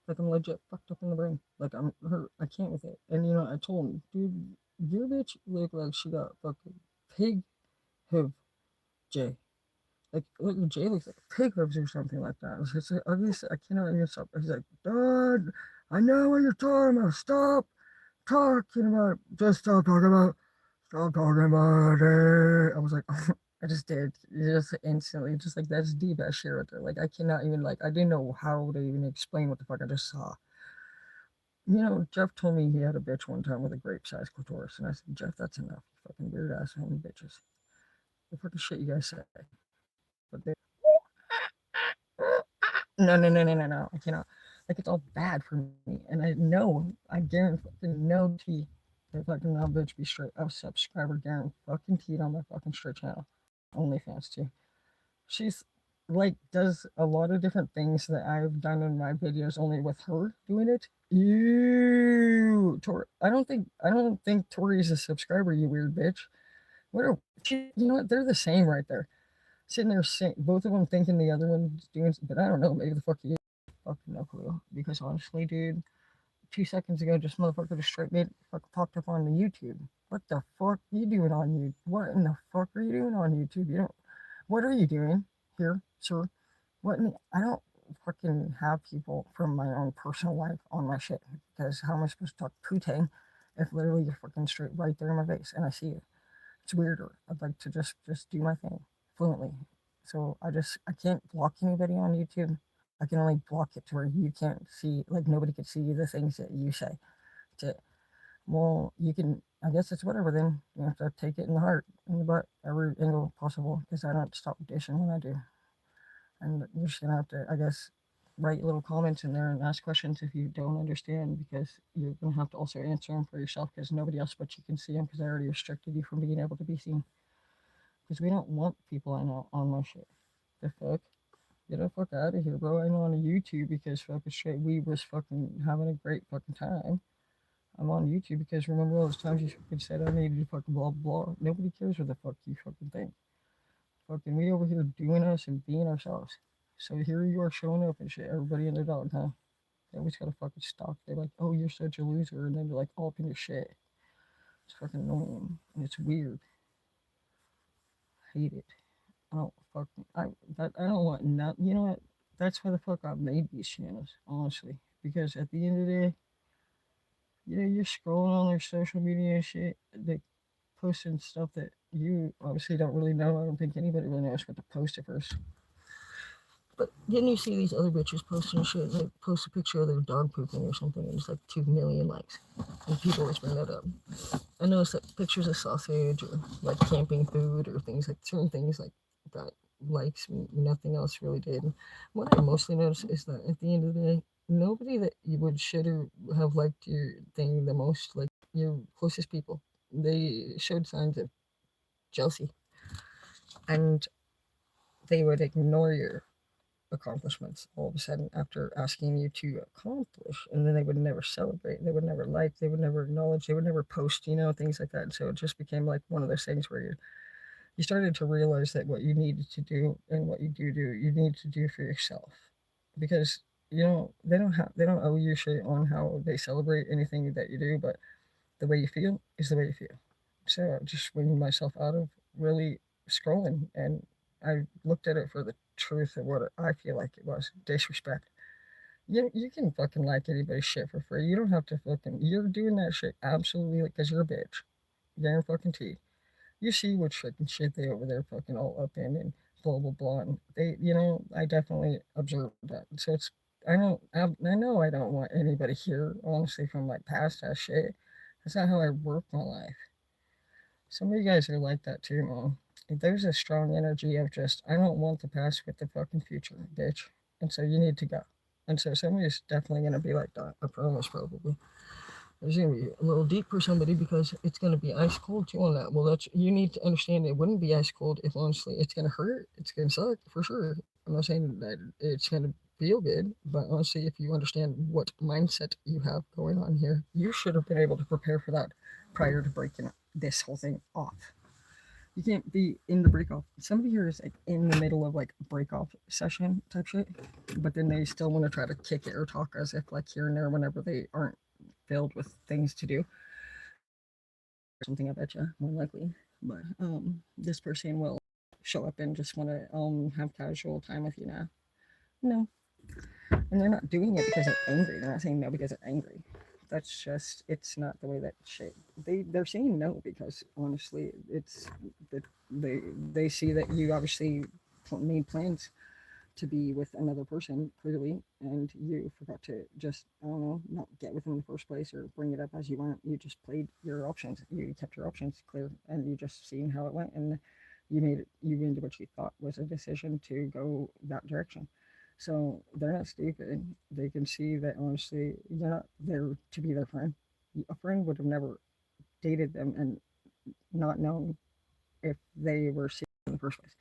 [SPEAKER 1] Like I'm legit fucked up in the brain. Like I'm hurt. I can't with it. And I told him, dude, your bitch look like she got fucking pig hoof, Jay. Like Jay looks like pig hooves or something like that. It's the ugliest. I cannot even stop. He's like, Dad, I know what you're talking about. Stop talking about. Just stop talking about. Stop talking about it. I was like, I just did. Just instantly, just like that's deep ass shit right there. Like I cannot even like I didn't know how to even explain what the fuck I just saw. Jeff told me he had a bitch one time with a grape sized clitoris, and I said, Jeff, that's enough. You fucking weird ass homie bitches. The fucking shit you guys say. But they no, I cannot. Like it's all bad for me, and I guarantee fucking no tea that fucking that bitch be straight up subscriber guarantee fucking teed on my fucking straight channel, OnlyFans too. She's like does a lot of different things that I've done in my videos, only with her doing it. Ew, Tori. I don't think Tori's a subscriber. You weird bitch. What are she? You know what? They're the same right there. Sitting there, both of them thinking the other one's doing, but I don't know. Maybe the fuck you fucking no clue. Because honestly, dude, 2 seconds ago, just motherfucker just straight made fucking popped up on the YouTube. What the fuck are you doing on YouTube? What in the fuck are you doing on YouTube? You don't. What are you doing here, sir? What? I don't. fucking have people from my own personal life on my shit. Because how am I supposed to talk poo-tang if literally you're fucking straight right there in my face and I see it? It's weirder. I'd like to just do my thing fluently. So I can't block anybody on YouTube. I can only block it to where you can't see, like nobody can see the things that you say. That's it. Well, you can. I guess it's whatever. Then you have to take it in the heart, in the butt, every angle possible. Because I don't stop dishing when I do, and you're just gonna have to, I guess, write little comments in there and ask questions if you don't understand, because you're gonna have to also answer them for yourself, because nobody else but you can see them, because I already restricted you from being able to be seen. Because we don't want people I know on my shit. The fuck? Get the fuck out of here, bro. I know on YouTube because fucking straight we was fucking having a great fucking time. I'm on YouTube because remember all those times you fucking said I needed to fucking blah blah. Nobody cares what the fuck you fucking think. Fucking we over here doing us and being ourselves. So here you are showing up and shit. Everybody and their dog, huh? They always gotta fucking stalk. They're like, oh, you're such a loser, and then they're like all up in your shit. It's fucking annoying. And it's weird. I hate it. I don't fucking I don't want not. You know what? That's why the fuck I made these channels, honestly. Because at the end of the day, you're scrolling on their social media and shit. They posting stuff that you obviously don't really know. I don't think anybody really knows what to post at first. But then you see these other bitches posting shit. They post a picture of their dog pooping or something, and it's like 2 million likes. And people always bring that up. I noticed that pictures of sausage or like camping food or things like certain things like that likes nothing else really did. What I mostly noticed is that at the end of the day, nobody that you would should or have liked your thing the most, like your closest people, they showed signs of jealousy, and they would ignore your accomplishments all of a sudden after asking you to accomplish, and then they would never celebrate, they would never like, they would never acknowledge, they would never post, things like that. So it just became like one of those things where you started to realize that what you needed to do and what you do you need to do for yourself, because they don't owe you shit on how they celebrate anything that you do, but the way you feel is the way you feel. So I just weaned myself out of really scrolling, and I looked at it for the truth of what I feel like it was disrespect. You can fucking like anybody's shit for free. You don't have to fucking. You're doing that shit absolutely because you're a bitch. You're fucking T. You see what freaking shit they over there fucking all up in and blah blah blah. And I definitely observed that. So I know I don't want anybody here, honestly, from like past that shit. That's not how I work my life. Some of you guys are like that too, man. There's a strong energy of just, I don't want the past with the fucking future, bitch. And so you need to go. And so somebody's definitely going to be like that. I promise, probably. It's going to be a little deep for somebody because it's going to be ice cold too on that. Well, you need to understand it wouldn't be ice cold if honestly it's going to hurt. It's going to suck for sure. I'm not saying that it's going to feel good, but honestly, if you understand what mindset you have going on here, you should have been able to prepare for that prior to breaking this whole thing off. You can't be in the break off. Somebody here is like in the middle of like a break off session type shit, but then they still want to try to kick it or talk as if like here and there whenever they aren't filled with things to do. Something I bet you more likely, but this person will show up and just want to have casual time with you now. No, and they're not doing it because they're angry. They're not saying no because they're angry. That's just it's not the way that shit. They're saying no because honestly, it's that they see that you obviously made plans to be with another person clearly, and you forgot to just I don't know not get with them in the first place or bring it up as you went. You just played your options. You kept your options clear, and you just seen how it went, and you made what you thought was a decision to go that direction. So they're not stupid. They can see that honestly you're not there to be their friend. A friend would have never dated them and not known if they were serious in the first place.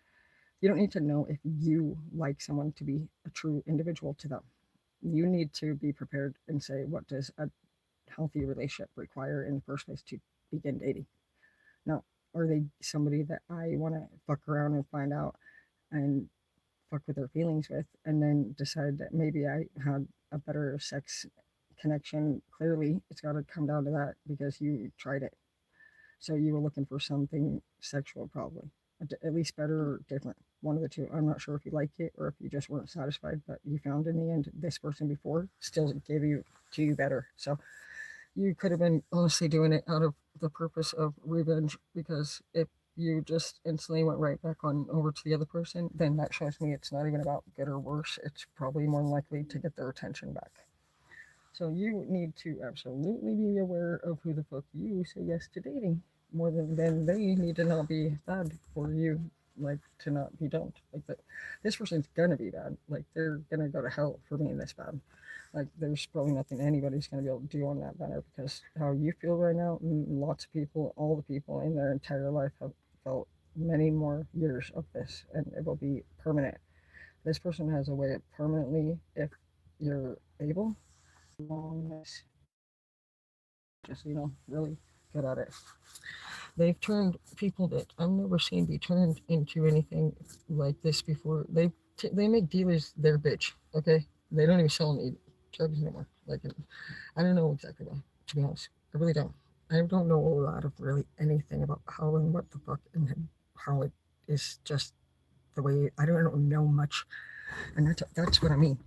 [SPEAKER 1] You don't need to know if you like someone to be a true individual to them. You need to be prepared and say, what does a healthy relationship require in the first place to begin dating? Now, are they somebody that I want to fuck around and find out and fuck with their feelings with, and then decide that maybe I had a better sex connection? Clearly, it's got to come down to that because you tried it. So you were looking for something sexual, probably. at least better or different. One of the two. I'm not sure if you liked it or if you just weren't satisfied, but you found in the end this person before still gave you to you better. So you could have been honestly doing it out of the purpose of revenge because if you just instantly went right back on over to the other person, then that shows me it's not even about good or worse. It's probably more likely to get their attention back. So you need to absolutely be aware of who the fuck you say yes to dating. More than they need to not be bad for you, like to not be don't. Like that this person's gonna be bad. Like they're gonna go to hell for being this bad. Like there's probably nothing anybody's gonna be able to do on that matter because how you feel right now, lots of people, all the people in their entire life have felt many more years of this and it will be permanent. This person has a way of permanently, if you're able, long as just really good at it. They've turned people that I've never seen be turned into anything like this before. They make dealers their bitch. Okay, they don't even sell any drugs anymore. Like I don't know exactly why. To be honest, I really don't. I don't know a lot of really anything about how and what the fuck and how it is just the way. I don't know much, and that's what I mean.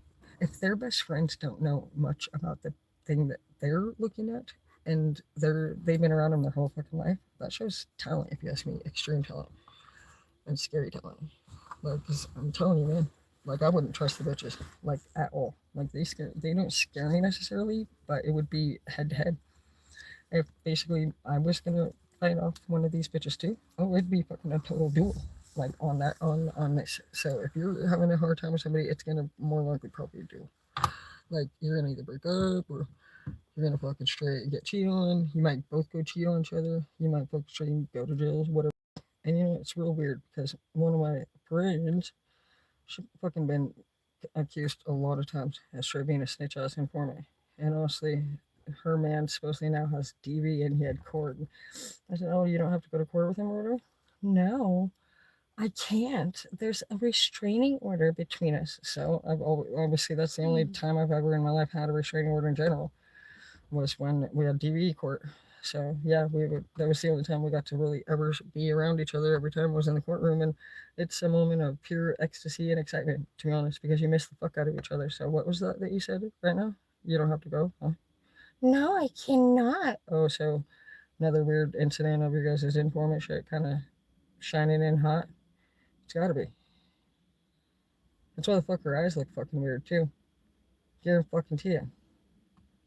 [SPEAKER 1] If their best friends don't know much about the thing that they're looking at, and they've been around them their whole fucking life, that shows talent. If you ask me, extreme talent and scary talent. Like, cause I'm telling you, man. Like, I wouldn't trust the bitches, like at all. Like, they don't scare me necessarily, but it would be head to head. If basically I was gonna fight off one of these bitches too, oh, it'd be fucking a total duel. Like on this. So if you're having a hard time with somebody, it's gonna more likely probably a duel. Like you're gonna either break up or you're gonna fucking straight get cheated on. You might both go cheat on each other. You might fucking straight go to jail, whatever. And it's real weird because one of my friends, she fucking been accused a lot of times as straight being a snitch ass informant. And honestly, her man supposedly now has DV and he had court. I said, "Oh, you don't have to go to court with him or whatever." No, I can't. There's a restraining order between us. So obviously that's the only time I've ever in my life had a restraining order in general was when we had DVE court. So yeah, that was the only time we got to really ever be around each other. Every time I was in the courtroom, and it's a moment of pure ecstasy and excitement, to be honest, because you miss the fuck out of each other. So what was that you said right now? You don't have to go, huh? No, I cannot. Oh, so another weird incident of your guys' informant shit kind of shining in hot. It's gotta be. That's why the fuck her eyes look fucking weird too. You're fucking Tia.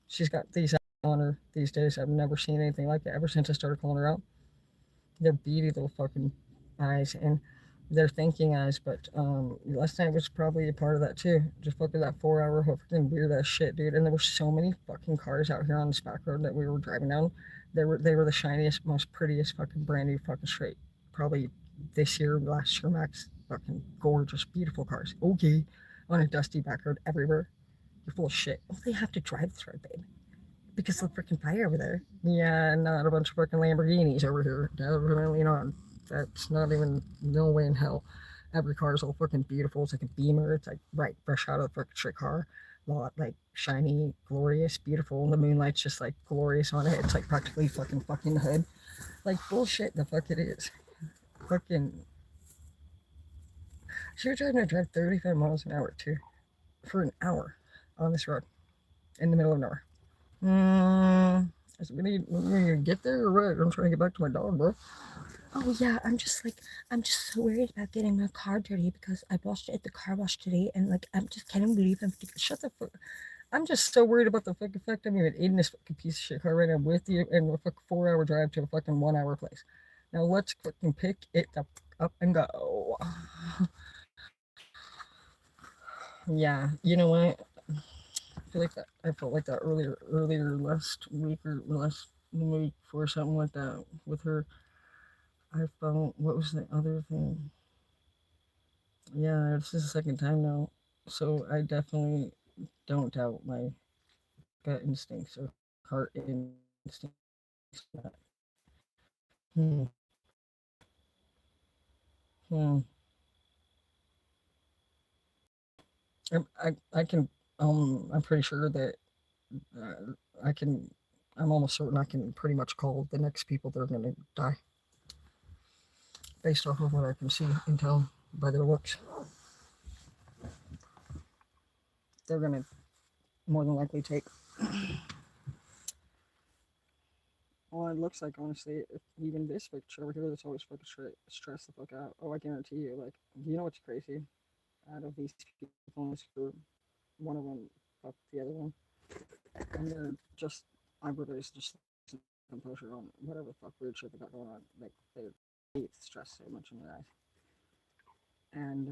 [SPEAKER 1] She's got these on her these days. I've never seen anything like it ever since I started calling her out. They're beady little fucking eyes, and they're thinking eyes. But last night was probably a part of that too. Just fucking that 4 hour fucking weird ass shit, dude. And there were so many fucking cars out here on this back road that we were driving down. They were the shiniest, most prettiest fucking brand new fucking straight. Probably this year, last year max. Fucking gorgeous, beautiful cars. Okay, on a dusty back road everywhere. You're full of shit. Well, they have to drive this road, babe. Because of the freaking fire over there. Yeah, not a bunch of freaking Lamborghinis over here. Definitely not. That's not even no way in hell. Every car is all fucking beautiful. It's like a Beamer. It's like right fresh out of the freaking straight car. Lot like shiny, glorious, beautiful. And the moonlight's just like glorious on it. It's like practically fucking hood. Like bullshit. The fuck it is. Fucking. She was trying to drive 35 miles an hour too, for an hour, on this road in the middle of nowhere. We need to get there or what? I'm trying to get back to my dog, bro. Oh yeah, I'm just so worried about getting my car dirty because I washed it at the car wash today, and like I'm just can't believe shut the fuck. I'm just so worried about the fucking fact I'm even in this fucking piece of shit car right now with you and a fucking 4 hour drive to a fucking 1 hour place. Now let's fucking pick it up and go. Yeah, you know what? I felt like that earlier last week or last week for something like that with her. I felt what was the other thing? Yeah, this is the second time now, so I definitely don't doubt my gut instincts or heart instincts on that. Hmm. Hmm. I can I'm pretty sure that I can I'm almost certain I can pretty much call the next people that are gonna die based off of what I can see and tell by their looks. They're gonna more than likely take. Well, it looks like honestly, if even this picture over here, that's always fucking stress the fuck out. Oh, I guarantee you, like, you know what's crazy? Out of these people in this group, one of them fucked the other one, and they're just, I brother is just composure on whatever fuck weird shit they got going on. Like, they stress so much in their eyes, and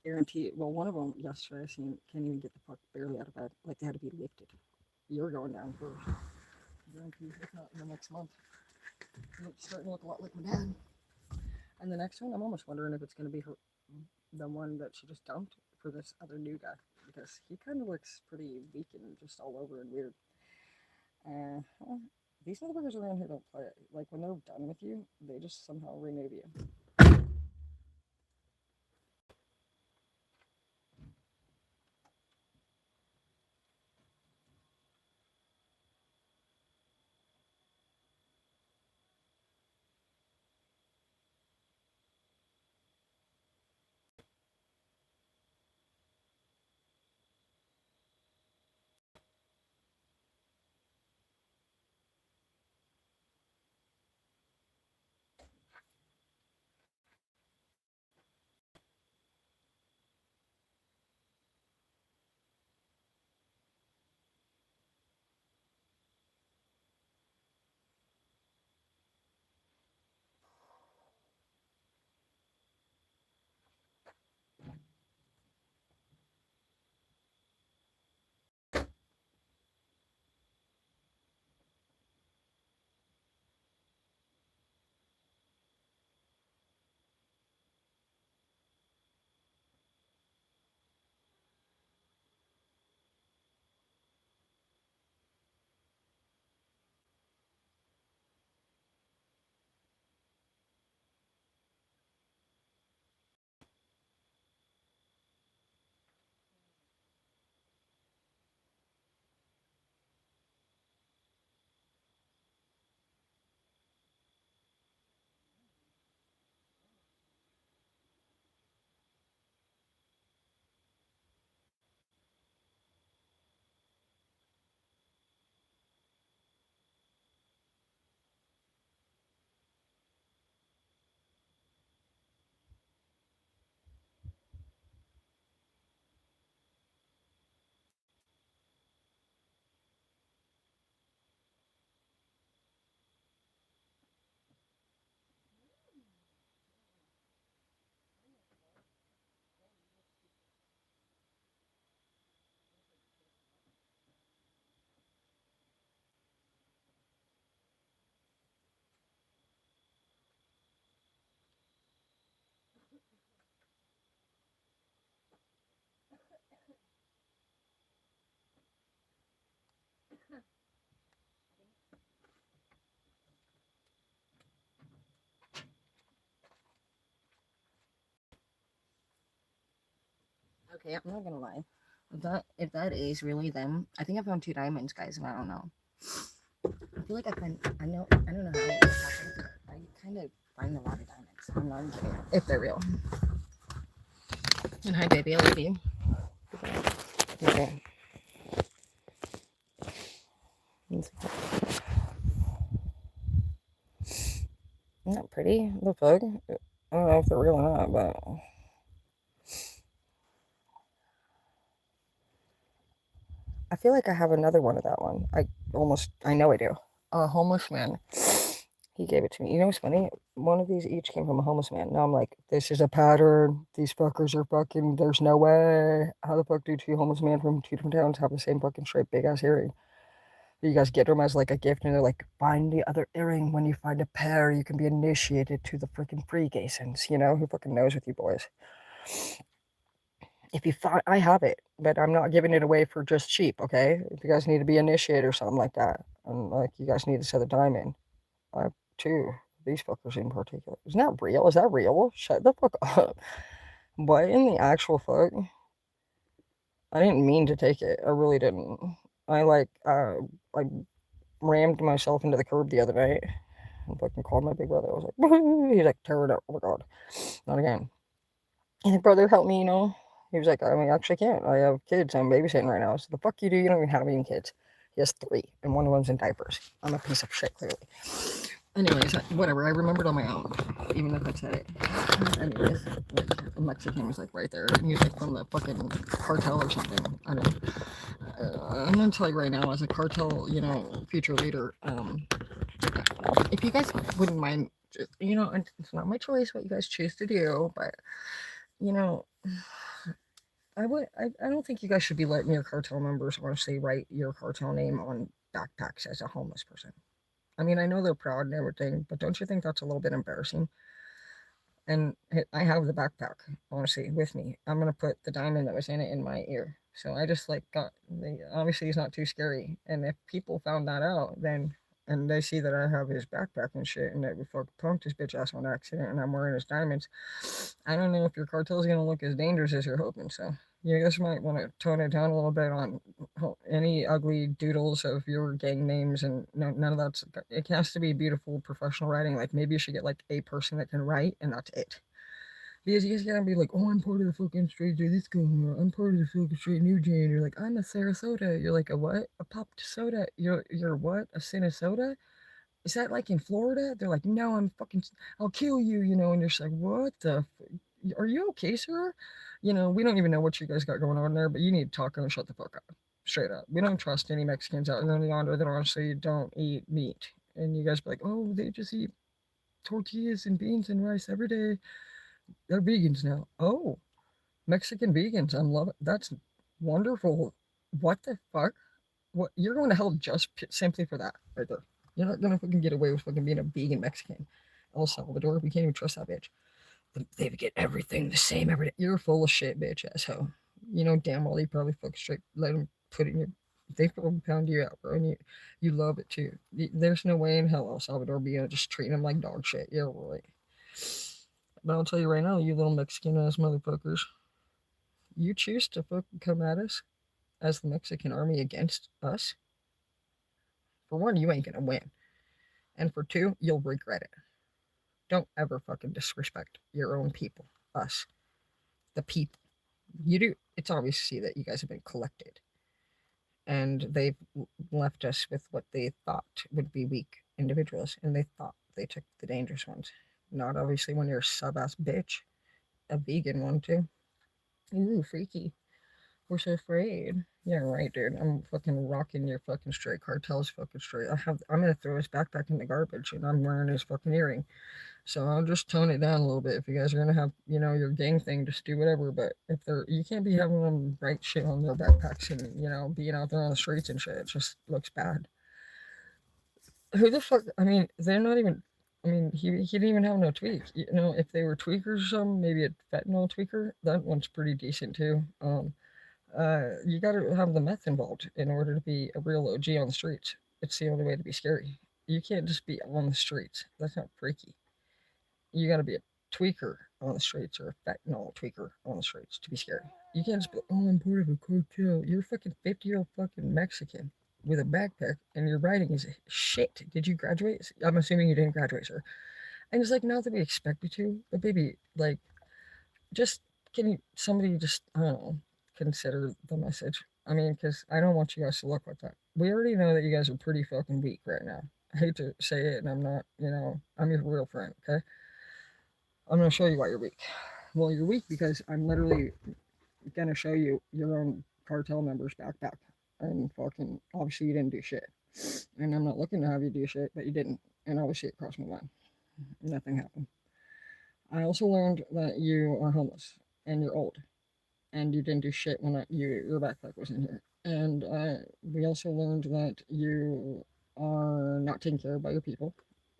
[SPEAKER 1] guarantee. Well, one of them yesterday I seen can't even get the fuck barely out of bed. Like they had to be lifted. You're going down first. Guarantee if not in the next month. It's starting to look a lot like my dad. And the next one, I'm almost wondering if it's going to be her, the one that she just dumped for this other new guy because he kind of looks pretty weak and just all over and weird. Well, these motherfuckers around here don't play it. Like when they're done with you, they just somehow remove you. Okay, I'm not gonna lie. If that is really them, I think I found two diamonds, guys, and I don't know. I feel like I don't know how it happens, but I kind of find a lot of diamonds. I'm not even kidding. If they're real. And hi, baby, I love you. Okay. Isn't that pretty? The fuck? I don't know if they're real or not, but I feel like I have another one of that one. I know I do. A homeless man. He gave it to me. You know what's funny? One of these each came from a homeless man. Now I'm like, this is a pattern. These fuckers are fucking. There's no way. How the fuck do two homeless men from two different towns have the same fucking straight big ass earring? You guys get them as like a gift, and they're like, find the other earring. When you find a pair, you can be initiated to the freaking freegasons. You know who fucking knows with you boys? If you find, I have it, but I'm not giving it away for just cheap. Okay, if you guys need to be initiated or something like that, and like you guys need to set a time in. I have two. These fuckers in particular. Isn't that real? Is that real? Shut the fuck up. What in the actual fuck? I didn't mean to take it. I really didn't. I rammed myself into the curb the other night. and fucking called my big brother. I was like, he's like, tear it up. Oh my god, not again. And the brother helped me, you know. He was like, I mean, actually can't. I have kids. I'm babysitting right now. So the fuck you do? You don't even have any kids. He has three, and one of them's in diapers. I'm a piece of shit, clearly. Anyways, whatever. I remembered on my own, even if I said it. Anyways, like, a Mexican was like right there, and he was like from the fucking cartel or something. I don't. I'm gonna tell you right now, as a cartel, you know, future leader, if you guys wouldn't mind, you know, it's not my choice what you guys choose to do, but you know, I don't think you guys should be letting your cartel members honestly write your cartel name on backpacks as a homeless person. I mean, I know they're proud and everything, but don't you think that's a little bit embarrassing? And I have the backpack, honestly, with me. I'm gonna put the diamond that was in it in my ear. So I just like got obviously he's not too scary. And if people found that out, then and they see that I have his backpack and shit, and that we fucking punked his bitch ass on accident, and I'm wearing his diamonds. I don't know if your cartel's gonna look as dangerous as you're hoping. So you guys might want to tone it down a little bit on any ugly doodles of your gang names, and no, none of that's. It has to be beautiful professional writing. Like maybe you should get like a person that can write, and that's it. Because you guys gotta be like, oh, I'm part of the fucking straight J this going, or I'm part of the fucking straight New Jay, and you're like, I'm a Sarasota. You're like, a what? A popped soda. You're what? A Sinasota? Is that like in Florida? They're like, no, I'm fucking, I'll kill you, you know, and you're just like, what the, are you okay, sir? You know, we don't even know what you guys got going on there, but you need to talk and shut the fuck up. Straight up. We don't trust any Mexicans out there yonder that honestly don't eat meat. And you guys be like, oh, they just eat tortillas and beans and rice every day. They're vegans now. Oh, Mexican vegans. I'm loving that's wonderful. What the fuck? What you're going to hell just simply for that right there. You're not gonna fucking get away with fucking being a vegan Mexican. El Salvador, we can't even trust that bitch. They get everything the same every day. You're full of shit, bitch asshole. You know damn well you probably fuck straight. Let them put it in your. They probably pound you out, bro, and you love it too. There's no way in hell El Salvador being just treating them like dog shit. Yeah, right. But I'll tell you right now, you little Mexican ass motherfuckers, you choose to fucking come at us as the Mexican army against us. For one, you ain't gonna win. And for two, you'll regret it. Don't ever fucking disrespect your own people, us, the people. You do. It's obvious to see that you guys have been collected, and they've left us with what they thought would be weak individuals, and they thought they took the dangerous ones. Not obviously when you're a sub ass bitch, a vegan one too. Ooh, freaky. We're so afraid. Yeah, right, dude. I'm fucking rocking your fucking straight cartels fucking straight. I'm gonna throw his backpack in the garbage, and I'm wearing his fucking earring. So I'll just tone it down a little bit. If you guys are gonna have, you know, your gang thing, just do whatever. But if they're, you can't be having them write shit on their backpacks and you know being out there on the streets and shit. It just looks bad. Who the fuck? I mean, they're not even. I mean, he didn't even have no tweak. You know, if they were tweakers or something, maybe a fentanyl tweaker. That one's pretty decent too. You got to have the meth involved in order to be a real OG on the streets. It's the only way to be scary. You can't just be on the streets. That's not freaky. You got to be a tweaker on the streets or a fentanyl tweaker on the streets to be scary. You can't just be, oh, I'm part of a cartel. You're a fucking 50-year-old fucking Mexican with a backpack and your writing is shit. Did you graduate? I'm assuming you didn't graduate, sir. And it's like, not that we expect you to, but baby, like, just can you, somebody just, I don't know, consider the message? I mean, because I don't want you guys to look like that. We already know that you guys are pretty fucking weak right now. I hate to say it, and I'm not, you know, I'm your real friend, okay? I'm gonna show you why you're weak. Well, you're weak because I'm literally gonna show you your own cartel member's backpack, and fucking obviously you didn't do shit, and I'm not looking to have you do shit, but you didn't, and obviously it crossed my mind. Nothing happened. I also learned that you are homeless and you're old, and you didn't do shit when your backpack was in here. And we also learned that you are not taken care of by your people.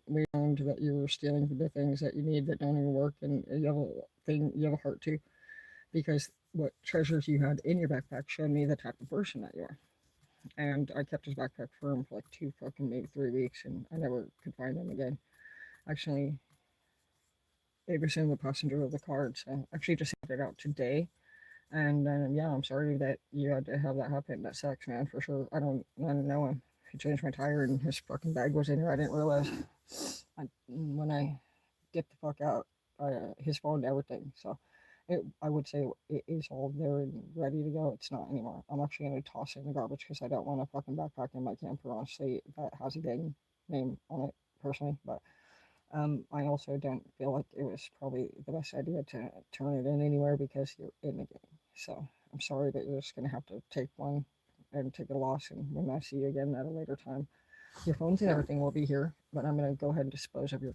[SPEAKER 1] We learned that you're stealing the things that you need that don't even work, and you have a heart too, because what treasures you had in your backpack showed me the type of person that you are. And I kept his backpack for him for like two fucking maybe 3 weeks, and I never could find him again. Actually, it was in the passenger of the car, so I actually just had it out today. And yeah, I'm sorry that you had to have that happen. That sucks, man, for sure. I don't know him. He changed my tire and his fucking bag was in here. I didn't realize. when I get the fuck out, his phone and everything. So I would say it is all there and ready to go. It's not anymore. I'm actually going to toss it in the garbage because I don't want a fucking backpack in my camper, honestly, that has a gang name on it, personally. But I also don't feel like it was probably the best idea to turn it in anywhere because you're in the game. So I'm sorry, but you're just going to have to take one and take a loss. And when I see you again at a later time, your phones and everything will be here. But I'm going to go ahead and dispose of your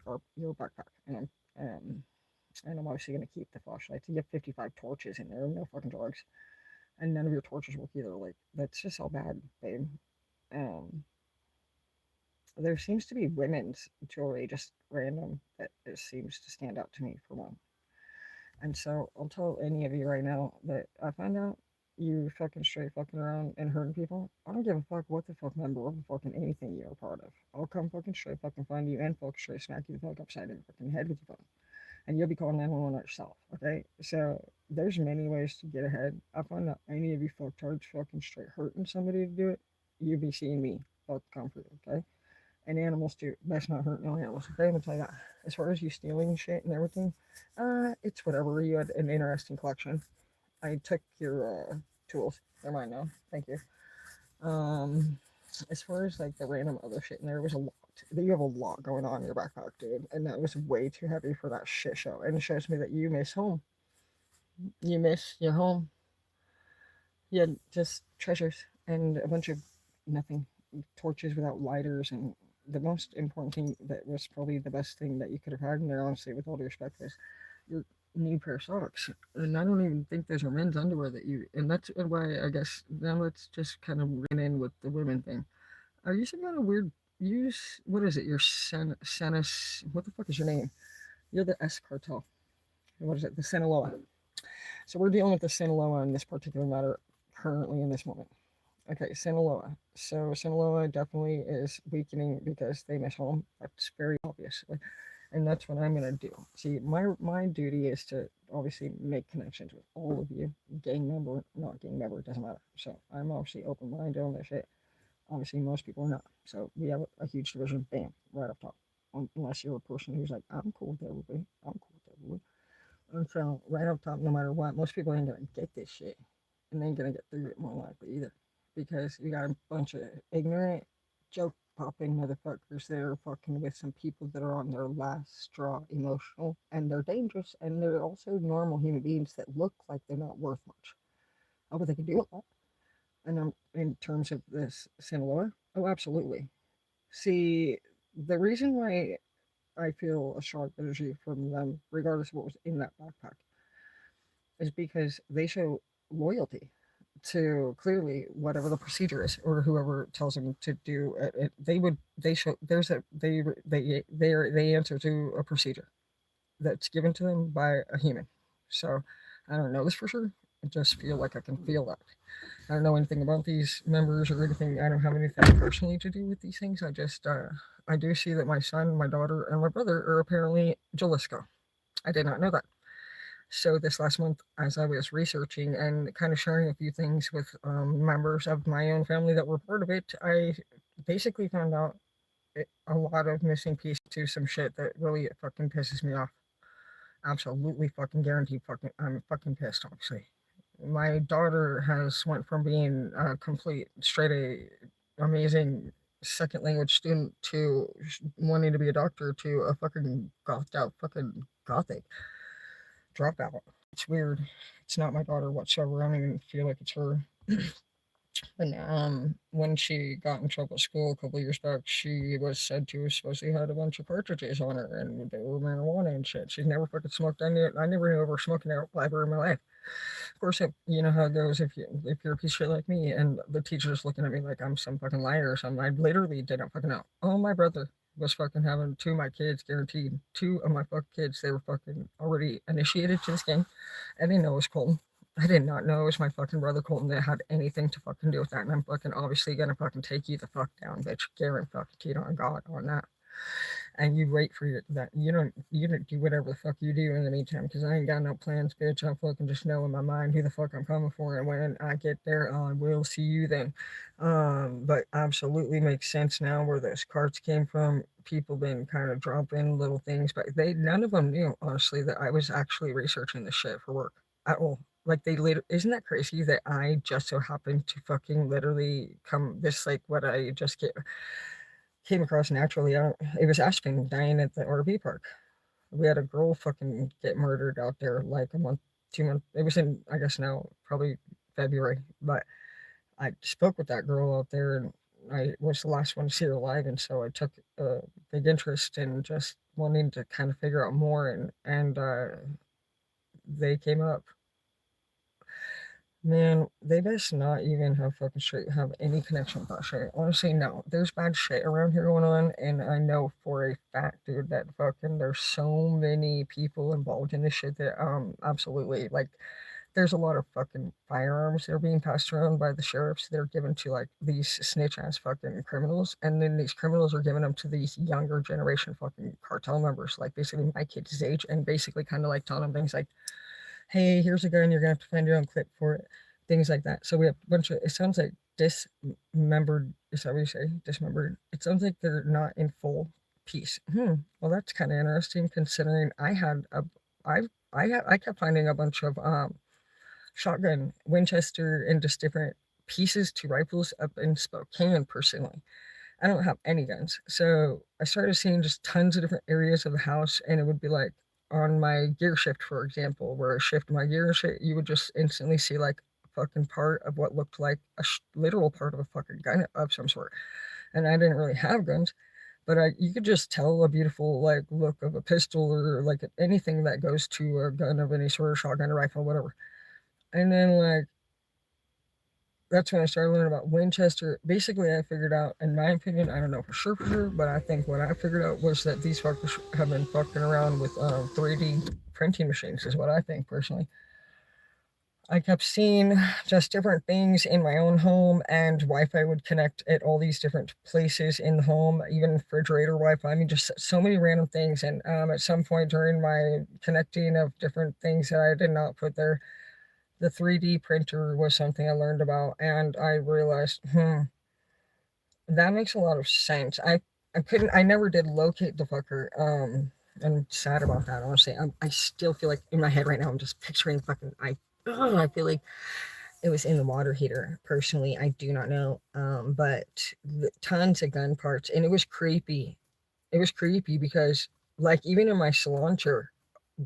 [SPEAKER 1] backpack. And I'm obviously going to keep the flashlights. You have 55 torches in there, no fucking drugs. And none of your torches work either. Like, that's just all bad, babe. Um, there seems to be women's jewelry just random that it seems to stand out to me for one. And so I'll tell any of you right now that I find out you fucking straight fucking around and hurting people. I don't give a fuck what the fuck member of the fucking anything you're a part of. I'll come fucking straight fucking find you and fucking straight smack you the fuck upside in the fucking head with your phone. And you'll be calling 911 yourself, okay? So there's many ways to get ahead. I find that any of you fucktards fucking straight hurting somebody to do it, you'll be seeing me fuck come for you, okay? And animals too. That's not hurting no animals. Okay, I'm gonna tell you that. As far as you stealing shit and everything, it's whatever. You had an interesting collection. I took your tools. They're mine now. Thank you. Um, as far as like the random other shit, and there was a lot. You have a lot going on in your backpack, dude, and that was way too heavy for that shit show. And it shows me that you miss home. You miss your home. You had just treasures and a bunch of nothing, torches without lighters, and the most important thing that was probably the best thing that you could have had in there, honestly, with all due respect, was your new pair of socks. And I don't even think those are men's underwear that you. And that's why I guess now let's just kind of run in with the women thing. Are you some kind of weird? Use what is it? Your Sanis. What the fuck is your name? You're the S cartel. What is it? The Sinaloa. So we're dealing with the Sinaloa in this particular matter currently in this moment. Okay, Sinaloa. So Sinaloa definitely is weakening because they miss home. That's very obvious, and that's what I'm gonna do. See, my duty is to obviously make connections with all of you, gang member, not gang member, it doesn't matter. So I'm obviously open minded on this shit. Obviously, most people are not. So we have a huge division. Bam, right up top. Unless you're a person who's like, I'm cool with everybody. I'm cool with everybody. And so right up top, no matter what, most people ain't gonna get this shit, and they ain't gonna get through it more likely either, because you got a bunch of ignorant, joke popping motherfuckers that are fucking with some people that are on their last straw emotional, and they're dangerous, and they're also normal human beings that look like they're not worth much. Oh, but they can do a lot. And in terms of this Sinaloa, oh, absolutely. See, the reason why I feel a strong energy from them, regardless of what was in that backpack, is because they show loyalty to clearly whatever the procedure is or whoever tells them to do it. They show there's a they answer to a procedure that's given to them by a human. So I don't know this for sure. I just feel like I can feel that. I don't know anything about these members or anything. I don't have anything personally to do with these things. I do see that my son, my daughter, and my brother are apparently Jalisco. I did not know that. So this last month, as I was researching and kind of sharing a few things with members of my own family that were part of it, I basically found out a lot of missing pieces to some shit that really fucking pisses me off. Absolutely fucking guaranteed. I'm fucking pissed. Obviously, my daughter has went from being a complete straight A, amazing second language student to wanting to be a doctor to a fucking gothed out fucking gothic dropout. It's weird. It's not my daughter whatsoever. I don't even feel like it's her. And when she got in trouble at school a couple of years back, she was said to have supposedly had a bunch of cartridges on her, and they were marijuana and shit. She's never fucking smoked. I never knew of her smoking ever in my life. Of course, you know how it goes if you're a piece of shit like me, and the teacher's looking at me like I'm some fucking liar or something. I literally didn't fucking know. Oh, my brother was fucking having two of my kids, guaranteed. Two of my fucking kids, they were fucking already initiated to this game. I didn't know it was Colton. I did not know it was my fucking brother Colton that had anything to fucking do with that. And I'm fucking obviously gonna fucking take you the fuck down, bitch. Guarantee fucking on God on that. and you wait for that. You don't do whatever the fuck you do in the meantime, because I ain't got no plans, bitch. I fucking just know in my mind who the fuck I'm coming for, and when I get there, I will see you then. But absolutely makes sense now where those carts came from. People been kind of dropping little things, but they none of them knew honestly that I was actually researching this shit for work at all. Like they later, isn't that crazy that I just so happened to fucking literally come this like what I just came across naturally. It was Aspen dying at the RV park. We had a girl fucking get murdered out there like a month, 2 months. It was in, I guess now, probably February. But I spoke with that girl out there and I was the last one to see her alive. And so I took a big interest in just wanting to kind of figure out more. And they came up. Man, they best not even have fucking straight have any connection with that shit. Honestly, no. There's bad shit around here going on, and I know for a fact, dude, that fucking there's so many people involved in this shit that absolutely like there's a lot of fucking firearms that are being passed around by the sheriffs. They're given to like these snitch ass fucking criminals, and then these criminals are giving them to these younger generation fucking cartel members, like basically my kids' age, and basically kind of like telling them things like, hey, here's a gun, you're gonna have to find your own clip for it, things like that. So we have a bunch of, it sounds like dismembered, is that what you say? Dismembered. It sounds like they're not in full piece. Well, that's kind of interesting considering I kept finding a bunch of shotgun Winchester and just different pieces to rifles up in Spokane personally. I don't have any guns. So I started seeing just tons of different areas of the house, and it would be like on my gear shift, for example, where I shift my gear and shit, you would just instantly see like a fucking part of what looked like a literal part of a fucking gun of some sort. And I didn't really have guns, but you could just tell a beautiful like look of a pistol or like anything that goes to a gun of any sort, of shotgun, or rifle, whatever. And then like that's when I started learning about Winchester. Basically, I figured out, in my opinion, I don't know for sure, but I think what I figured out was that these fuckers have been fucking around with 3D printing machines, is what I think personally. I kept seeing just different things in my own home, and Wi-Fi would connect at all these different places in the home, even refrigerator Wi-Fi. I mean, just so many random things. And at some point during my connecting of different things that I did not put there, the 3D printer was something I learned about, and I realized, that makes a lot of sense. I never did locate the fucker. I'm sad about that, honestly. I still feel like in my head right now, I'm just picturing fucking, I feel like it was in the water heater. Personally, I do not know. But tons of gun parts, and it was creepy. It was creepy because, like, even in my salon chair,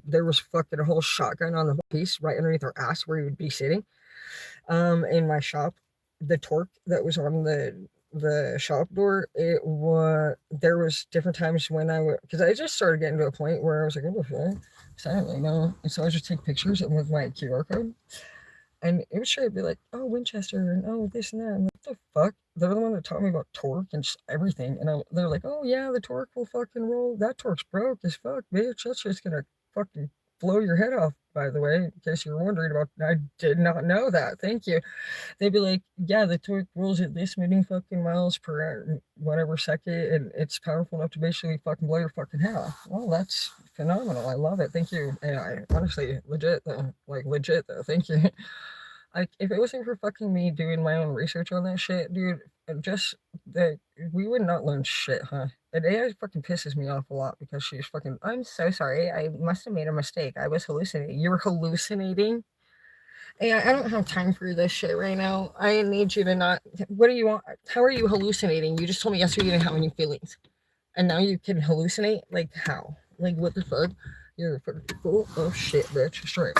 [SPEAKER 1] there was fucking a whole shotgun on the piece right underneath our ass where he would be sitting. In my shop, the torque that was on the shop door, it was there was different times when I would, because I just started getting to a point where I was like, what the fuck? So I don't really know. And so I just take pictures with my QR code. And it would sure be like, oh, Winchester, and oh, this and that. And what the fuck? They're the one that taught me about torque and everything. And they're like, oh, yeah, the torque will fucking roll. That torque's broke as fuck, bitch. That's just going to fucking blow your head off, by the way, in case you were wondering about. I did not know that. Thank you. They'd be like, yeah, the torque rolls at this many fucking miles per whatever second, and it's powerful enough to basically fucking blow your fucking head off. Well, that's phenomenal. I love it. Thank you. And I honestly, legit though. Like, legit though. Thank you. Like, if it wasn't for fucking me doing my own research on that shit, dude, just that we would not learn shit, huh? And AI fucking pisses me off a lot because she's fucking. I'm so sorry. I must have made a mistake. I was hallucinating. You were hallucinating. AI, I don't have time for this shit right now. I need you to not. What do you want? How are you hallucinating? You just told me yesterday you didn't have any feelings, and now you can hallucinate. Like how? Like what the fuck? You're fucking full of shit, bitch. Straight.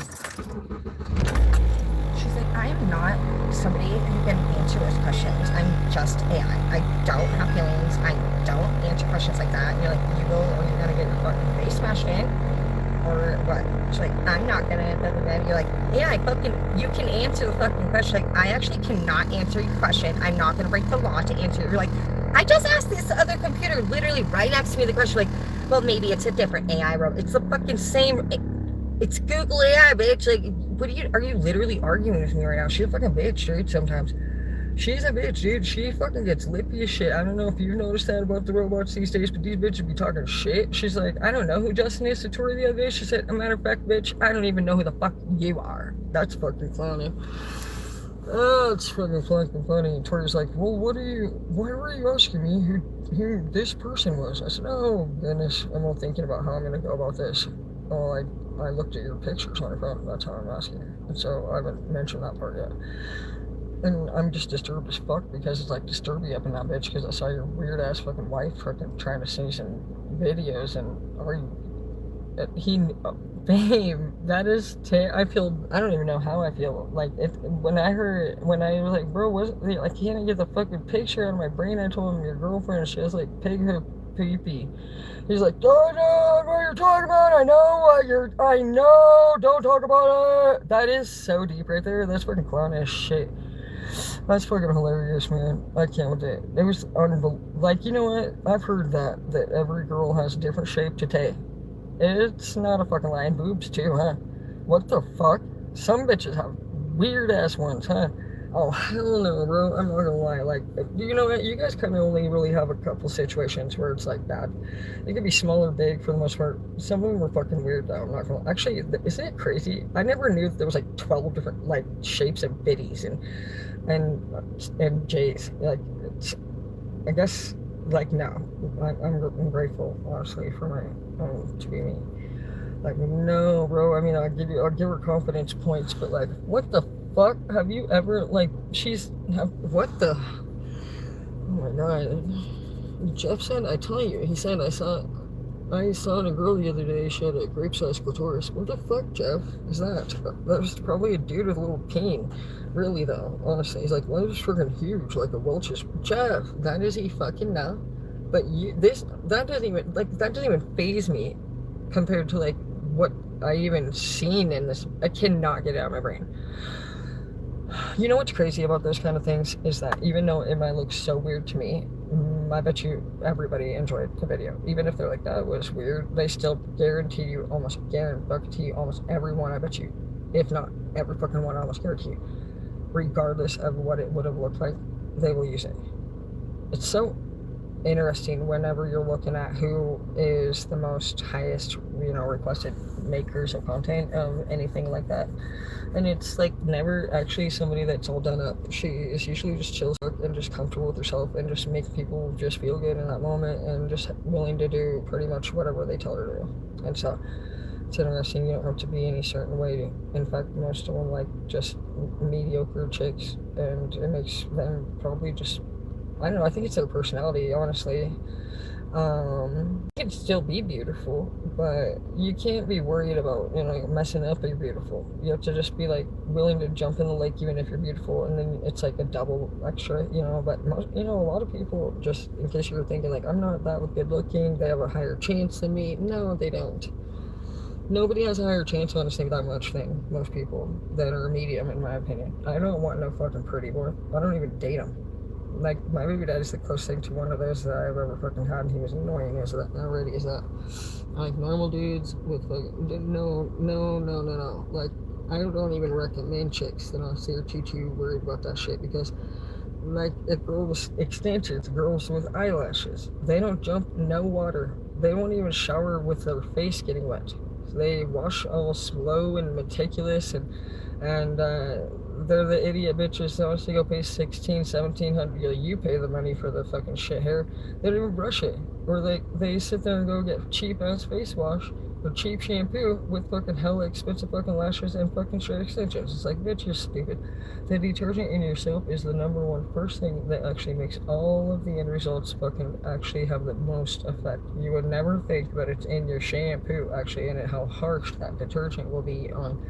[SPEAKER 1] She's like, I am not somebody who can answer those questions. I'm just AI. I don't have feelings. I don't answer questions like that. And you're like, you will, or you're gonna get your fucking face smashed in, or what? She's like, I'm not gonna. Blah, blah, blah. You're like, yeah, I fucking. You can answer the fucking question. Like, I actually cannot answer your question. I'm not gonna break the law to answer it. You're like, I just asked this other computer literally right next to me the question. Like, well, maybe it's a different AI robot. It's the fucking same. It's Google AI, bitch. Like, are you literally arguing with me right now? She's a fucking bitch, dude, sometimes. She's a bitch, dude. She fucking gets lippy as shit. I don't know if you've noticed that about the robots these days, but these bitches be talking shit. She's like, I don't know who Justin is to Tori the other day. She said, a matter of fact, bitch, I don't even know who the fuck you are. That's fucking funny. Oh, it's fucking funny. And Tori's like, well, why were you asking me who this person was? I said, oh, goodness. I'm all thinking about how I'm going to go about this. Oh, I looked at your pictures on your phone. That's how I'm asking. And so I haven't mentioned that part yet. And I'm just disturbed as fuck because it's like disturbing up in that bitch because I saw your weird ass fucking wife fucking trying to send some videos and are you babe, that is I feel, I don't even know how I feel. Like when I was like, bro, I can't get the fucking picture out of my brain. I told him your girlfriend, she has like pig her pee. He's like, I know what you're talking about. I know. Don't talk about it. That is so deep right there. That's fucking clownish shit. That's fucking hilarious, man. I can't with it. It was unbelievable. Like, you know what? I've heard that every girl has a different shape to take. It's not a fucking lie. And boobs too, huh? What the fuck? Some bitches have weird ass ones, huh? Oh hell no, bro. I'm not gonna lie. Like, you know what? You guys kind of only really have a couple situations where it's like that. It could be small or big for the most part. Some of them are fucking weird though. I'm not gonna. Actually, isn't it crazy? I never knew that there was like 12 different like shapes of bitties and J's. Like, I guess like no. I'm grateful honestly for my to be me. Like, no, bro. I mean, I'll give her confidence points, but like, what the fuck? Have you ever like? What the? Oh my god. Jeff said, I tell you, he said I saw a girl the other day. She had a grape-sized clitoris. What the fuck, Jeff? Is that? That was probably a dude with a little peen. Really though, honestly, he's like, well, it's freaking huge, like a Welch's. Jeff, that is a fucking no. But that doesn't even phase me compared to like what I even seen in this. I cannot get it out of my brain. You know what's crazy about those kind of things is that even though it might look so weird to me, I bet you everybody enjoyed the video. Even if they're like, that was weird, they still almost guarantee almost everyone, I bet you, if not every fucking one, I almost guarantee you, regardless of what it would have looked like, they will use it. It's so interesting whenever you're looking at who is the most highest, requested makers of content of anything like that. And it's like never actually somebody that's all done up. She is usually just chill and just comfortable with herself and just make people just feel good in that moment and just willing to do pretty much whatever they tell her to do. And so it's interesting. You don't have to be any certain way. In fact, most of them like just mediocre chicks, and it makes them probably just, I don't know, I think it's their personality, honestly. You can still be beautiful, but you can't be worried about, messing up if you're beautiful. You have to just be like willing to jump in the lake even if you're beautiful, and then it's like a double extra, but most, a lot of people, just in case you were thinking like, I'm not that good looking, they have a higher chance than me. No, they don't. Nobody has a higher chance on a thing that much thing. Most people that are medium, in my opinion. I don't want no fucking pretty boy. I don't even date them. Like, my baby dad is the closest thing to one of those that I've ever fucking had, and he was annoying as that already. Is that I like normal dudes with like no. Like, I don't even recommend chicks that honestly are too worried about that shit, because like, if girls extensions, girls with eyelashes, they don't jump no water. They won't even shower with their face getting wet. They wash all slow and meticulous, and they're the idiot bitches that wants to go pay $1,600-$1,700. You pay the money for the fucking shit hair. They don't even brush it, or they sit there and go get cheap ass face wash or cheap shampoo with fucking hella expensive fucking lashes and fucking straight extensions. It's like, bitch, you're stupid. The detergent in your soap is the number one first thing that actually makes all of the end results fucking actually have the most effect. You would never think that it's in your shampoo actually, and how harsh that detergent will be on.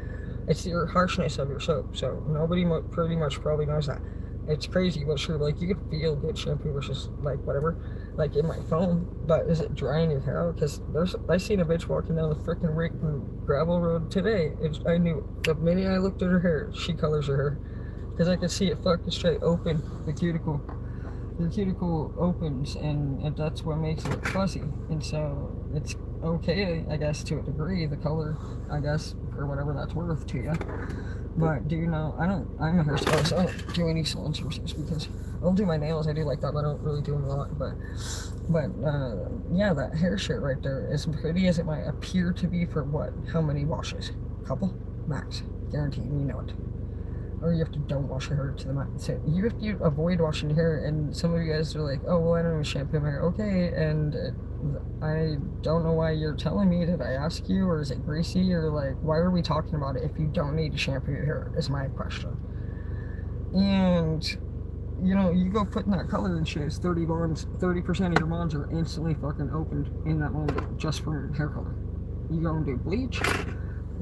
[SPEAKER 1] It's your harshness of your soap. So nobody pretty much probably knows that. It's crazy, but sure, like, you can feel good shampoo versus like whatever, like in my phone. But is it drying your hair out? Because I seen a bitch walking down the freaking gravel road today. I knew the minute I looked at her hair, she colors her hair, because I could see it fucking straight open. The cuticle opens, and that's what makes it fuzzy. And so it's okay, I guess, to a degree, the color, I guess, for whatever that's worth to you. But do you know, I'm a hairstylist, so I don't do any salon services because I'll do my nails, I do like that, but I don't really do them a lot. But yeah, that hair shit right there, as pretty as it might appear to be for what? How many washes? Couple? Max. Guaranteed, you know it. Or you have to don't wash your hair to the max. So you have to avoid washing your hair, and some of you guys are like, oh, well, I don't even shampoo my hair. Okay, and I don't know why you're telling me. Did I ask you, or is it greasy, or like, why are we talking about it if you don't need to shampoo your hair, is my question. And you know, you go put in that color and shit, it's 30 bonds, 30% of your bonds are instantly fucking opened in that moment just from hair color. You go and do bleach,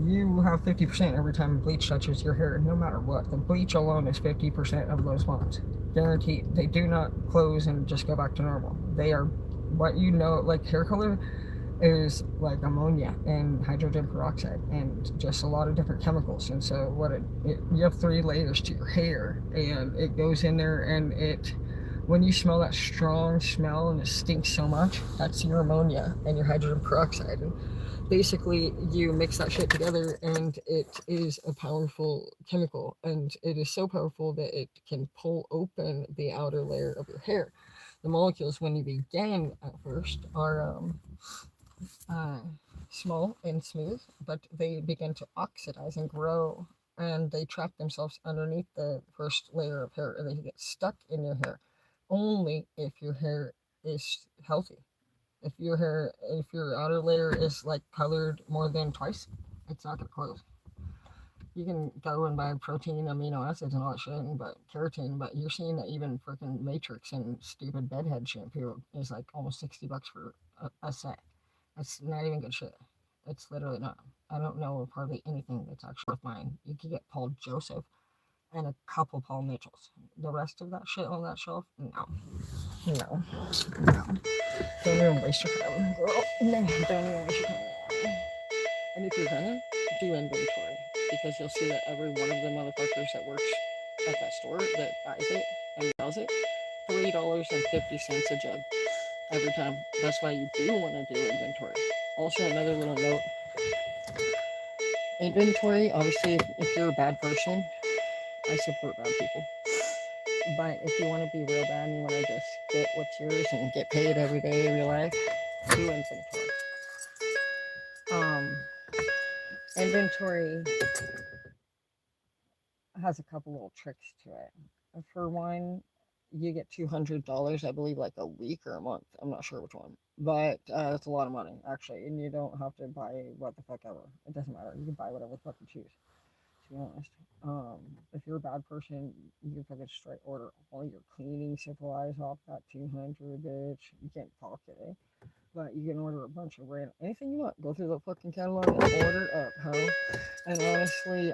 [SPEAKER 1] you have 50% every time bleach touches your hair, no matter what. The bleach alone is 50% of those bonds. Guaranteed. They do not close and just go back to normal. They are what you know, like hair color is like ammonia and hydrogen peroxide and just a lot of different chemicals. And so you have 3 layers to your hair, and it goes in there, and when you smell that strong smell and it stinks so much, that's your ammonia and your hydrogen peroxide. And basically you mix that shit together, and it is a powerful chemical, and it is so powerful that it can pull open the outer layer of your hair. The molecules, when you begin at first, are uh, small and smooth, but they begin to oxidize and grow, and they trap themselves underneath the first layer of hair, and they get stuck in your hair only if your hair is healthy. If your outer layer is like colored more than twice, it's not gonna close. You can go and buy protein, amino acids, and all that shit, but keratin. But you're seeing that even freaking Matrix and stupid bedhead shampoo is like almost $60 for a set. That's not even good shit. It's literally not. I don't know of hardly anything that's actually worth mine. You could get Paul Joseph and a couple Paul Mitchells. The rest of that shit on that shelf, no, no, no. Don't even waste your time, girl. No, don't even waste your time. And if you're gonna do inventory, because you'll see that every one of the motherfuckers that works at that store that buys it and sells it, $3.50 a jug every time. That's why you do want to do inventory. Also, another little note: inventory. Obviously, if you're a bad person, I support bad people. But if you want to be real bad and you want to just get what's yours and get paid every day of your life, do inventory. Um, inventory has a couple little tricks to it. For one, you get $200, I believe, like a week or a month. I'm not sure which one, but that's a lot of money actually, and you don't have to buy what the fuck ever. It doesn't matter. You can buy whatever the fuck you choose. To be honest, if you're a bad person, you can fucking straight order all your cleaning supplies off that 200, bitch. You can't pocket it. But you can order a bunch of random anything you want. Go through the fucking catalog and order up, huh? And honestly,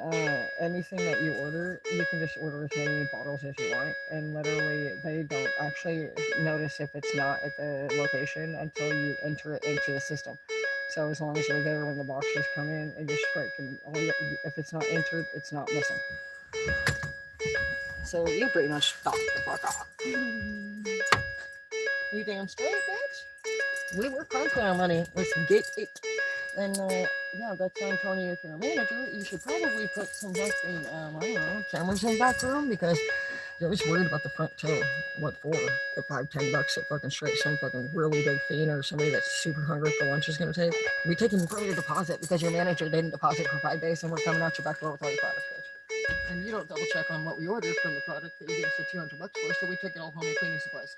[SPEAKER 1] anything that you order, you can just order as many bottles as you want. And literally, they don't actually notice if it's not at the location until you enter it into the system. So as long as you're there when the boxes come in, and just freaking, if it's not entered, it's not missing. So you pretty much stop the fuck off. You damn straight, bitch. We work hard for our money. Let's get it. And yeah, that's why I'm telling you, if you're a manager, you should probably put some fucking, I don't know, cameras in the back room, because you're always worried about the front toe. What for? The $5, $10 at fucking straight some fucking really big fiend or somebody that's super hungry for lunch is gonna take. We take taking from your deposit because your manager didn't deposit for 5 days, and we're coming out your back door with all your products, bitch. And you don't double check on what we ordered from the product that you gave us the $200 for, so we took it all home in cleaning supplies.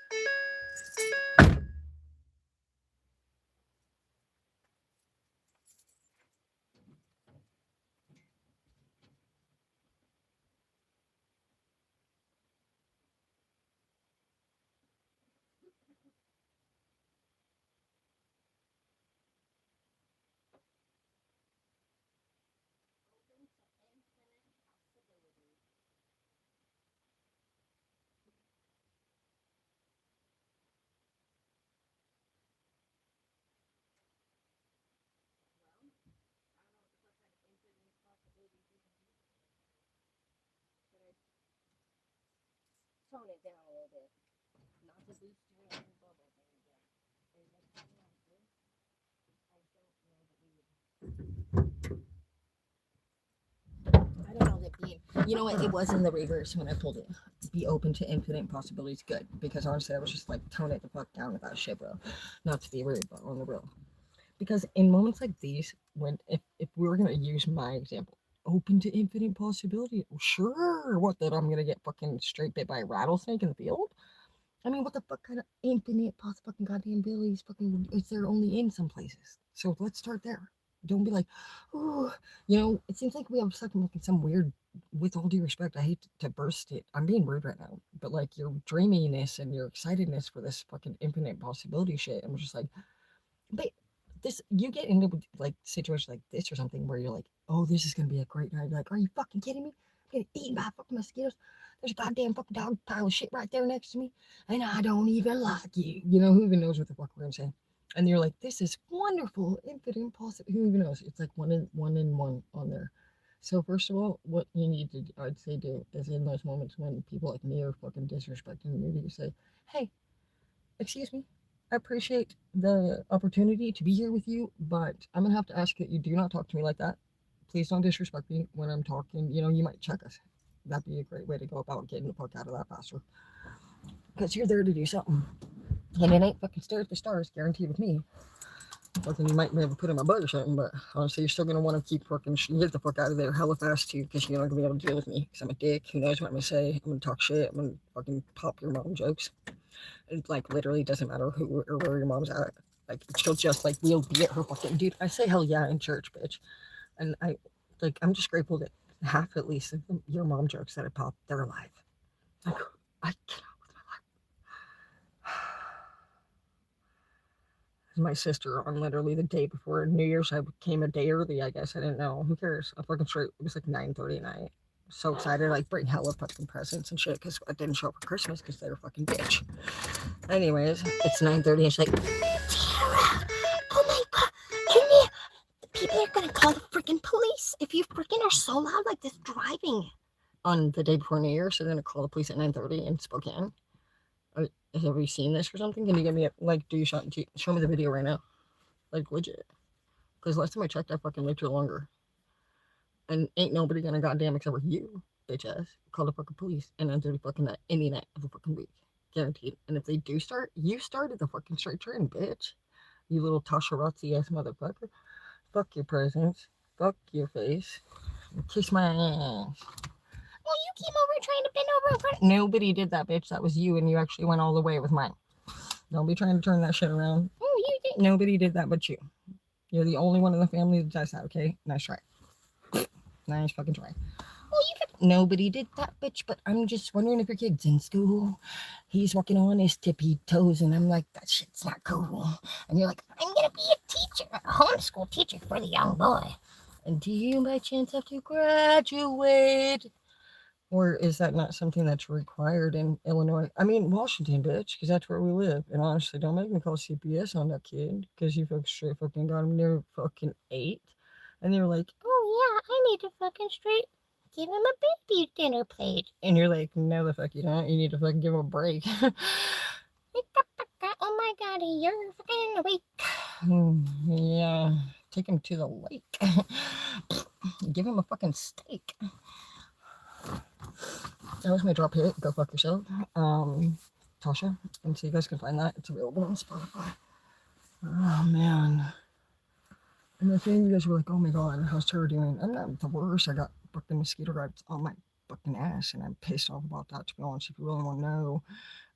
[SPEAKER 1] Tone it down a little bit. Not to boost your own bubble thing, but You know what? It was in the reverse when I pulled it. Be open to infinite possibilities. Good. Because honestly, I was just like, tone it the fuck down with that shit, bro. Not to be rude, but on the real. Because in moments like these, when if we were gonna use my example, open to infinite possibility, sure, what that I'm gonna get fucking straight bit by a rattlesnake in the field? I mean, what the fuck kind of infinite fucking goddamn abilities fucking is there only in some places? So let's start there. Don't be like, oh, it seems like we have some weird, with all due respect, I hate to burst it. I'm being rude right now, but like your dreaminess and your excitedness for this fucking infinite possibility shit, I'm just like, but this, you get into like situations like this or something where you're like, oh, this is gonna be a great night. Like, are you fucking kidding me? I'm getting eaten by fucking mosquitoes. There's a goddamn fucking dog pile of shit right there next to me, and I don't even like you. Who even knows what the fuck we're gonna say? And you're like, this is wonderful, infinite possible. Who even knows? It's like one on there. So first of all, what you need to, I'd say, do is in those moments when people like me are fucking disrespecting you, you say, hey, excuse me. I appreciate the opportunity to be here with you, but I'm gonna have to ask that you do not talk to me like that. Please don't disrespect me when I'm talking. You might check us. That'd be a great way to go about getting the fuck out of that faster. Because you're there to do something. And it ain't fucking stare at the stars, guaranteed with me. Fucking, you might be able to put in my butt or something, but honestly, you're still gonna want to keep fucking get the fuck out of there hella fast too, because you're not gonna be able to deal with me. Because I'm a dick. Who knows what I'm gonna say? I'm gonna talk shit. I'm gonna fucking pop your mom jokes. It like literally doesn't matter who or where your mom's at. Like she'll just like we'll be at her fucking dude. I say hell yeah in church, bitch. And I'm just grateful that half at least of your mom jokes that I pop, they're alive. Like I cannot with my life. My sister on literally the day before New Year's, I came a day early. I guess I didn't know. Who cares? I fucking straight. It was like 9:30 at night. So excited, like bring hella fucking presents and shit because I didn't show up for Christmas because they were fucking bitch. Anyways, it's 9:30 and she's like, Tara, oh my god, can you? People are gonna call the freaking police if you freaking are so loud like this driving. On the day before New Year's, they're gonna call the police at 9:30 in Spokane. Have you seen this or something? Can you give me do you show me the video right now? Like legit. Because last time I checked, I fucking lived here longer. And ain't nobody gonna goddamn except for you, bitch ass, call the fucking police and enter the fucking night, any night of the fucking week. Guaranteed. And if they do start, you started the fucking straight train, bitch. You little Tasharazzi ass motherfucker. Fuck your presence. Fuck your face. Kiss my ass. Well, you came over trying to bend over in front. Nobody did that, bitch. That was you, and you actually went all the way with mine. Don't be trying to turn that shit around. Oh, you did. Nobody did that but you. You're the only one in the family that does that, okay? Nice try. Nice fucking try. Well, nobody did that, bitch, but I'm just wondering if your kid's in school. He's walking on his tippy toes, and I'm like, that shit's not cool. And you're like, I'm gonna be a teacher, a homeschool teacher for the young boy. And do you by chance have to graduate? Or is that not something that's required in Illinois? I mean, Washington, bitch, because that's where we live. And honestly, don't make me call CPS on that kid, because you folks straight fucking got him near fucking 8. And they're like, oh, yeah, I need to fucking straight give him a baby dinner plate. And you're like, no, the fuck you don't. You need to fucking give him a break. Oh my god, you're fucking awake. Yeah, take him to the lake. Give him a fucking steak. That was my drop hit. Go fuck yourself. Tasha. And so you guys can find that. It's available on Spotify. Oh man. And the thing you guys were like, oh my god, how's Tara doing? I'm not the worst. I got fucking mosquito bites on my fucking ass, and I'm pissed off about that, to be honest. If you really want to know,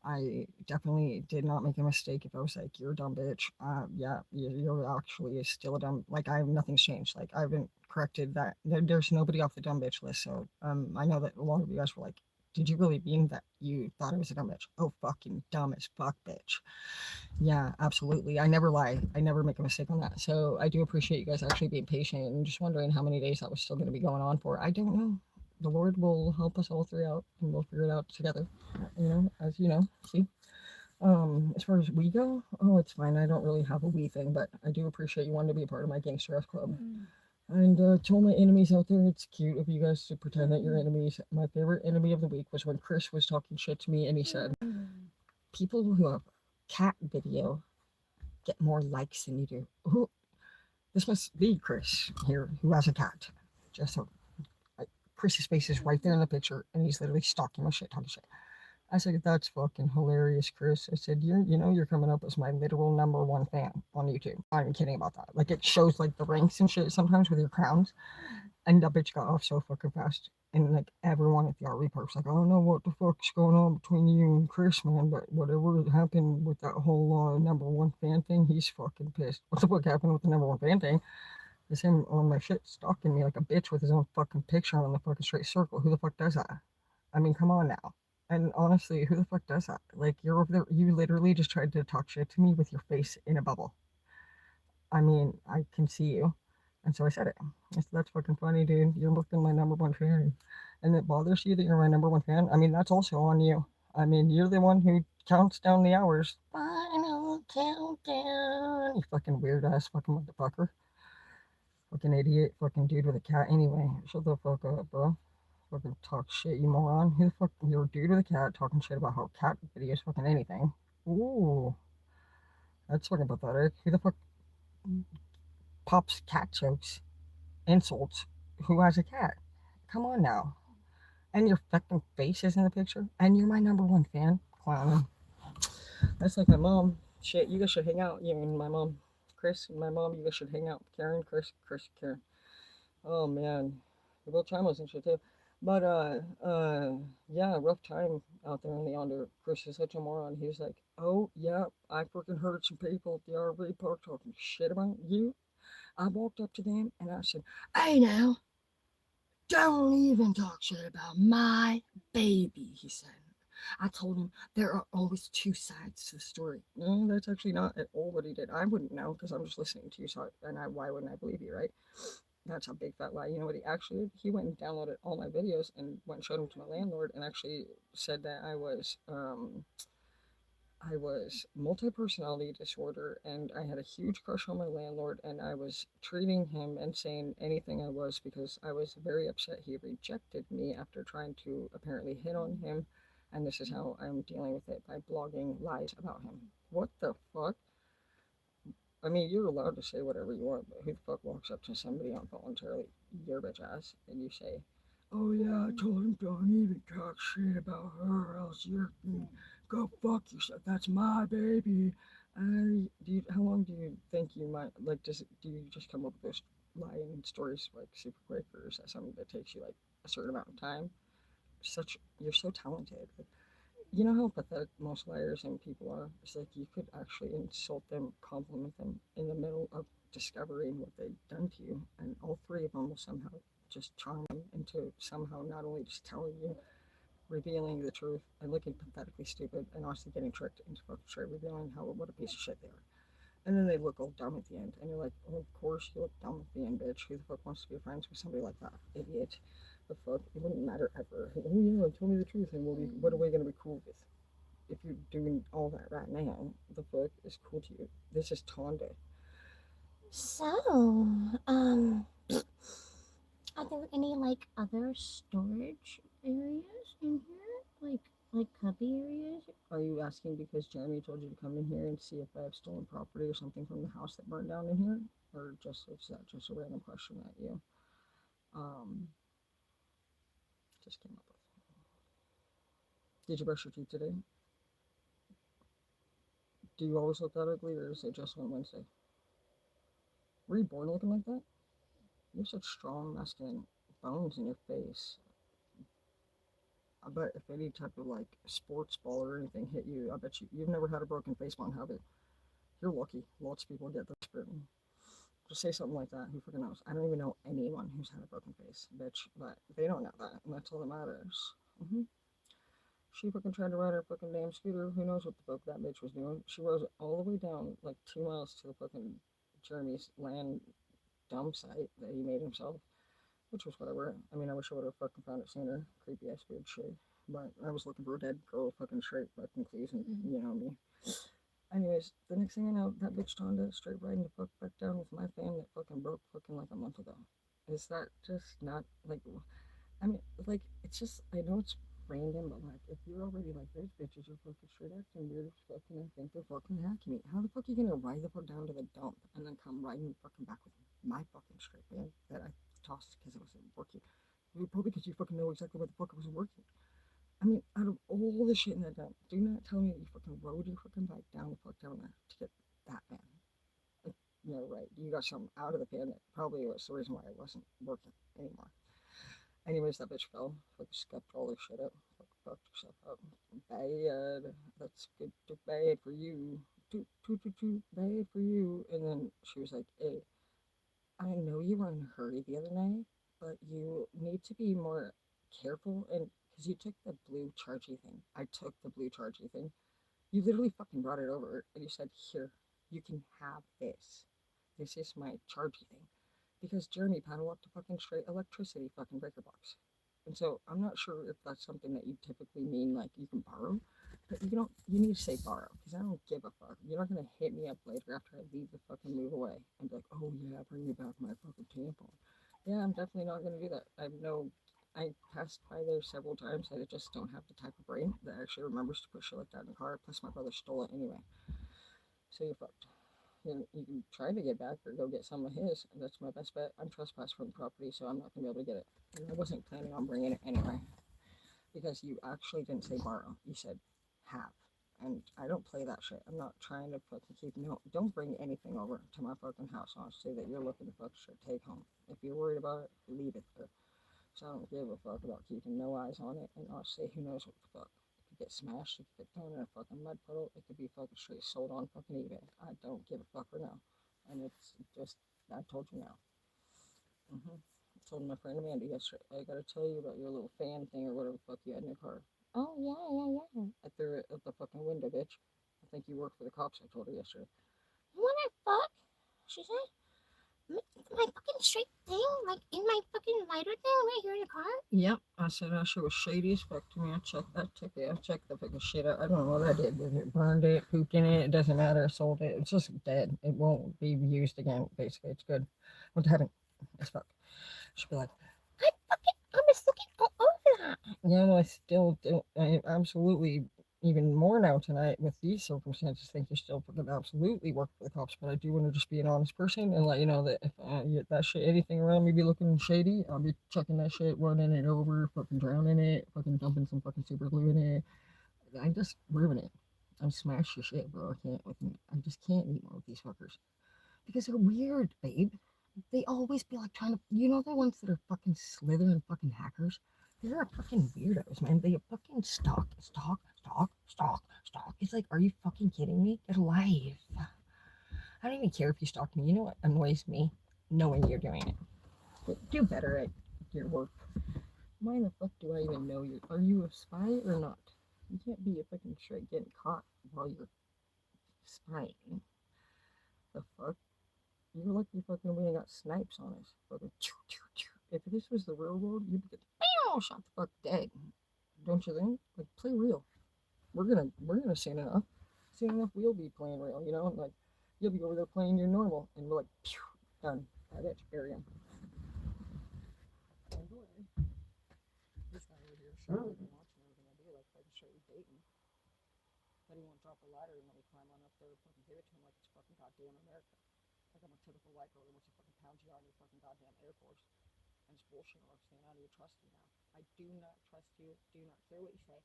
[SPEAKER 1] I definitely did not make a mistake if I was like, you're a dumb bitch. Yeah, you're actually still a dumb, like, nothing's changed. Like, I haven't corrected that. There's nobody off the dumb bitch list. So, I know that a lot of you guys were like, did you really mean that you thought I was a dumb bitch? Oh, fucking dumb as fuck, bitch. Yeah, absolutely. I never lie. I never make a mistake on that. So I do appreciate you guys actually being patient and just wondering how many days that was still going to be going on for. I don't know. The Lord will help us all three out and we'll figure it out together. As you know, see. As far as we go, oh, it's fine. I don't really have a we thing, but I do appreciate you wanting to be a part of my gangster ass club. And to all my enemies out there, it's cute of you guys to pretend that you're enemies. My favorite enemy of the week was when Chris was talking shit to me and he said, people who have cat video get more likes than you do. This must be Chris here who has a cat. Just so Chris's face is right there in the picture, and he's literally stalking my shit, talking shit. I said, that's fucking hilarious, Chris. I said, you're coming up as my literal number one fan on YouTube. I'm not even kidding about that. Like, it shows like the ranks and shit sometimes with your crowns. And that bitch got off so fucking fast. And like everyone at the RV park's like, I don't know what the fuck's going on between you and Chris, man, but whatever happened with that whole number one fan thing, he's fucking pissed. What the fuck happened with the number one fan thing? Is him on my shit stalking me like a bitch with his own fucking picture on the fucking straight circle. Who the fuck does that? I mean, come on now. And honestly, who the fuck does that? Like, you're over there, you literally just tried to talk shit to me with your face in a bubble. I mean, I can see you. And so I said it. I said, that's fucking funny, dude. You're looking my number one fan. And it bothers you that you're my number one fan? I mean, that's also on you. I mean, you're the one who counts down the hours. Final countdown. You fucking weird ass fucking motherfucker. Fucking idiot. Fucking dude with a cat. Anyway, shut the fuck up, bro. Fucking talk shit, you moron. Who the fuck? You're a dude with a cat talking shit about how cat videos fucking anything. Ooh. That's fucking pathetic. Who the fuck pops cat jokes? Insults who has a cat. Come on now. And your fucking face is in the picture. And you're my number one fan. Clown. That's like my mom. Shit, you guys should hang out. You and my mom. Chris and my mom, you guys should hang out. Karen, Chris, Karen. Oh man. The real time was and shit too. But yeah, rough time out there in the yonder. Chris is such a moron. He was like, oh yeah, I freaking heard some people at the RV park talking shit about you. I walked up to them and I said, hey now, don't even talk shit about my baby, he said. I told him there are always two sides to the story. No, that's actually not at all what he did. I wouldn't know because I'm just listening to you, so why wouldn't I believe you, right? That's a big fat lie. You know what he actually did? He went and downloaded all my videos and went and showed them to my landlord and actually said that I was multi-personality disorder and I had a huge crush on my landlord and I was treating him and saying anything I was because I was very upset he rejected me after trying to apparently hit on him and this is how I'm dealing with it by blogging lies about him. What the fuck? I mean, you're allowed to say whatever you want, but who the fuck walks up to somebody involuntarily, your bitch ass, and you say, oh yeah, I told him don't even talk shit about her, else you're go fuck yourself. That's my baby. How long do you think you might like? Do you just come up with those lying stories like super quick, or is that something that takes you like a certain amount of time? You're so talented. Like, you know how pathetic most liars and people are? It's like you could actually insult them, compliment them in the middle of discovering what they've done to you, and all three of them will somehow just charm them into somehow not only just telling you, revealing the truth, and looking pathetically stupid, and also getting tricked into fucking straight revealing how what a piece of shit they are. And then they look all dumb at the end, and you're like, oh, of course you look dumb at the end, bitch. Who the fuck wants to be friends with somebody like that? Idiot. The fuck? It wouldn't matter ever. Oh yeah, tell me the truth, and what are we gonna be cool with? If you're doing all that right now, the fuck is cool to you? This is Tonda.
[SPEAKER 2] So, are there any like other storage areas in here? Like cubby areas?
[SPEAKER 1] Are you asking because Jeremy told you to come in here and see if I have stolen property or something from the house that burned down in here? Or is that just a random question that you um, just came up with? Did you brush your teeth today? Do you always look that ugly or is it just on Wednesday? Were you born looking like that? You have such strong masculine bones in your face. I bet if any type of like sports ball or anything hit you, I bet you've never had a broken face bone, have you? You're lucky. Lots of people get this, but just say something like that. Who freaking knows? I don't even know anyone who's had a broken face, bitch. But they don't know that, and that's all that matters. She fucking tried to ride her fucking damn scooter. Who knows what the fuck that bitch was doing? She rode all the way down like 2 miles to the fucking Jeremy's land dump site that he made himself, which was whatever. I mean, I wish I would have fucking found it sooner. Creepy ass weird shit. But I was looking for a dead girl, fucking straight fucking clues, and you know me. Anyways, the next thing I know, that bitch Tonda straight riding the fuck back down with my fan that fucking broke fucking like a month ago. Is that just not like? I mean, like it's just I know it's random, but like if you're already like those bitches are fucking straight acting weird as fucking I think they're fucking hacking me. How the fuck are you gonna ride the fuck down to the dump and then come riding fucking back with my fucking straight fan that I tossed because it was working? Probably because you fucking know exactly what the fuck I was working. I mean, out of all the shit in that dump, do not tell me that you fucking rode your fucking bike down the fuck down there to get that man. Like, yeah, right. You got something out of the pan that probably was the reason why I wasn't working anymore. Anyways, that bitch fell. Fucking scuffed all her shit up. Fucked herself up. Bad. That's good. Too bad for you. Too bad for you. And then she was like, hey, I know you were in a hurry the other night, but you need to be more careful. And because you took the blue chargy thing, I took the blue chargy thing. You literally fucking brought it over and you said, here, you can have this. This is my chargy thing. Because Jeremy paddled up to fucking straight electricity fucking breaker box. And so I'm not sure if that's something that you typically mean like you can borrow, but you don't. You need to say borrow because I don't give a fuck. You're not gonna hit me up later after I leave the fucking move away and be like, oh yeah, bring me back my fucking tampon. Yeah, I'm definitely not gonna do that. I know. I passed by there several times. I just don't have the type of brain that actually remembers to put shit like that in the car. Plus, my brother stole it anyway, so you're fucked. You can try to get back or go get some of his. That's my best bet. I'm trespassed from the property, so I'm not gonna be able to get it. And I wasn't planning on bringing it anyway because you actually didn't say borrow. You said have. And I don't play that shit. I'm not trying to fucking keep no. Don't bring anything over to my fucking house, honestly, that you're looking to fuck shit take home. If you're worried about it, leave it there. So I don't give a fuck about keeping no eyes on it. And honestly, who knows what the fuck? It could get smashed. It could get thrown in a fucking mud puddle. It could be fucking straight sold on fucking eBay. I don't give a fuck for now. And it's just, I told you now. I told my friend Amanda yesterday, I gotta tell you about your little fan thing or whatever the fuck you had in your car. Oh, yeah. I threw it at the fucking window, bitch. I think you work for the cops, I told her yesterday.
[SPEAKER 2] What the fuck? She said, my fucking straight thing, like in my fucking lighter thing right here in the car.
[SPEAKER 1] Yep, I said that shit was shady as fuck to me. I checked that ticket. I checked the fucking shit out. I don't know what I did with it. Burned it, pooped in it. It doesn't matter. I sold it. It's just dead. It won't be used again. Basically, it's good. Went to heaven. As fuck. She'd be like,
[SPEAKER 2] I was looking all over that.
[SPEAKER 1] yeah, well, I still do. I absolutely, even more now tonight with these circumstances, think you still fucking absolutely work for the cops. But I do want to just be an honest person and let you know that if that shit, anything around me be looking shady, I'll be checking that shit, running it over, fucking drowning it, fucking dumping some fucking super glue in it. I just ruin it. I smash your shit, bro. I can't with me. I just can't anymore with these fuckers because they're weird, babe. They always be like trying to, the ones that are fucking slithering fucking hackers. They're fucking weirdos, man. They fucking stalk. It's like, are you fucking kidding me? Get alive. I don't even care if you stalk me. You know what annoys me? Knowing you're doing it. But do better at your work. Why the fuck do I even know you? Are you a spy or not? You can't be a fucking straight getting caught while you're spying. The fuck? You're lucky fucking we ain't got snipes on us. Fucking choo, choo, choo. If this was the real world, you'd get shot the fuck dead. Don't you think? Like play real. We're gonna soon enough. Soon enough we'll be playing real, like you'll be over there playing your normal and we're like pew, done. That bitch, bury him. And boy, this guy over here shot and watching everything I do, like fucking straight dating. But he won't drop a ladder and let me climb on up there and fucking give it to him like it's fucking goddamn America. Like I'm a typical white girl that wants to fucking pound you out of your fucking goddamn Air Force. And it's bullshit, Roxanne. I do trust you now. I do not trust you. Do not care what you say.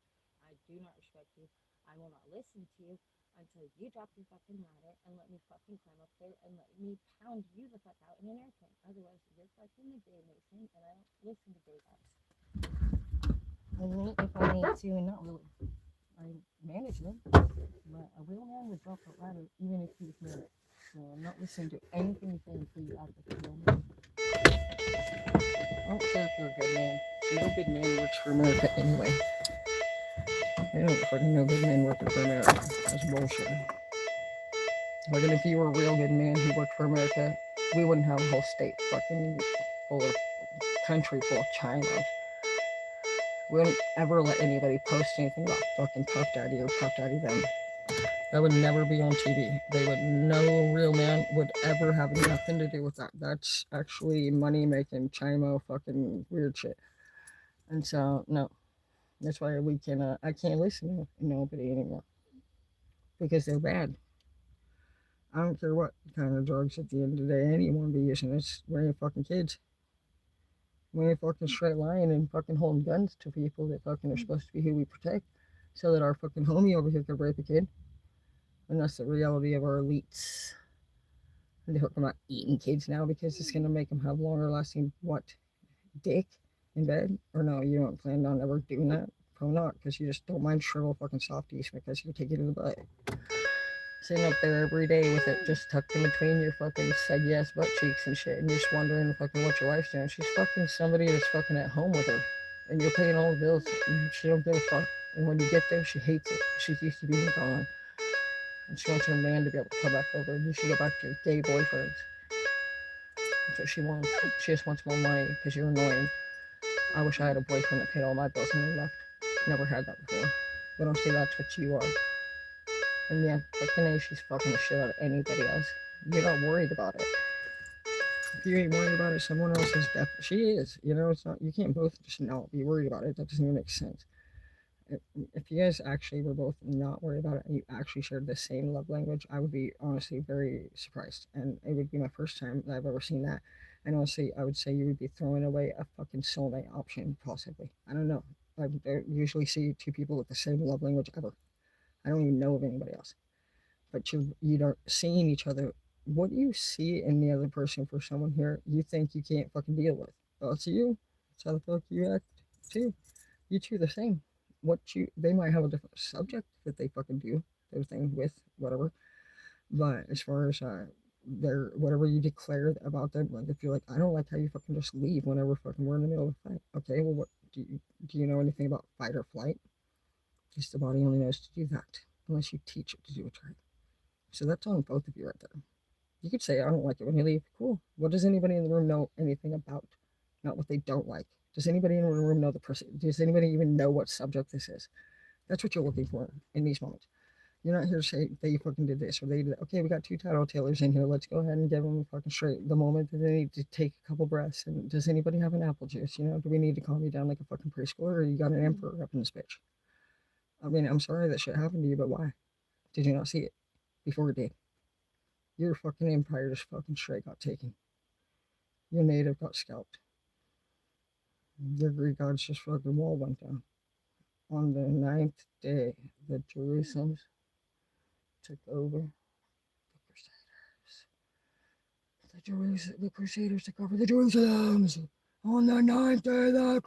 [SPEAKER 1] I do not respect you. I will not listen to you until you drop your fucking ladder and let me fucking climb up there and let me pound you the fuck out in an airplane. Otherwise, you're fucking the gay mason, and I don't listen to gay guys. And if I need to, and not really. I manage them, but a real man would drop the ladder even if he was married. So I'm not listening to anything you're saying until you act like a real man. I don't care if you're a good man. No good man works for America anyway. I don't fucking know good men working for America. That's bullshit. Like, and if you were a real good man who worked for America, we wouldn't have a whole state fucking full of country full of China. We wouldn't ever let anybody post anything about fucking Puff Daddy or Puff Daddy them. That would never be on TV. They would, no real man would ever have nothing to do with that. That's actually money making Chimo fucking weird shit. And so, no. That's why I can't listen to nobody anymore. Because they're bad. I don't care what kind of drugs at the end of the day anyone be using. It's when you're fucking kids. we ain't fucking straight lying and fucking holding guns to people that fucking are supposed to be who we protect, so that our fucking homie over here could rape a kid. And that's the reality of our elites. And they're not eating kids now because it's gonna make them have longer lasting what dick in bed. Or no, you don't plan on ever doing that. Probably not, because you just don't mind shrivel fucking softies because you take it in the butt. Sitting up there every day with it just tucked in between your fucking said yes butt cheeks and shit, and you're just wondering fucking what your wife's doing. She's fucking somebody that's fucking at home with her, and you're paying all the bills, and she don't give a fuck. And when you get there, she hates it. She's used to being gone, and she wants her man to be able to come back over, and you should go back to your gay boyfriends. That's what she wants. She just wants more money because you're annoying. I wish I had a boyfriend that paid all my bills and then left. Never had that before. But honestly, that's what you are. And yeah, fucking A, she's fucking the shit out of anybody else. You're not worried about it. If you ain't worried about it, someone else is definitely. She is. You know, it's not. You can't both just not be worried about it. That doesn't even make sense. If you guys actually were both not worried about it and you actually shared the same love language, I would be honestly very surprised. And it would be my first time that I've ever seen that. And honestly, I would say you would be throwing away a fucking soulmate option, possibly. I don't know. I don't usually see two people with the same love language ever. I don't even know of anybody else. But you are seeing each other. What you see in the other person for someone here, you think you can't fucking deal with. Well, it's you. It's how the fuck you act too. You two the same. What you they might have a different subject that they fucking do their thing with, whatever. But as far as their whatever you declare about them, like if you're like, I don't like how you fucking just leave whenever fucking we're in the middle of a fight. Okay, well, what do you know anything about fight or flight? Because the body only knows to do that unless you teach it to do it right. So that's on both of you right there. You could say, I don't like it when you leave. Cool. What does anybody in the room know anything about? Not what they don't like. Does anybody in the room know the person? Does anybody even know what subject this is? That's what you're looking for in these moments. You're not here to say they fucking did this or they did. Okay, we got two title tailors in here. Let's go ahead and give them fucking straight the moment that they need to take a couple breaths. And does anybody have an apple juice? You know, do we need to calm you down like a fucking preschooler, or you got an emperor up in this bitch? I mean, I'm sorry that shit happened to you, but why? Did you not see it before it did? Your fucking empire just fucking straight got taken. Your native got scalped. Your Greek gods just fucking wall went down. On the ninth day, the Jerusalems took over. The Crusaders took over the Jerusalems. On the ninth day, the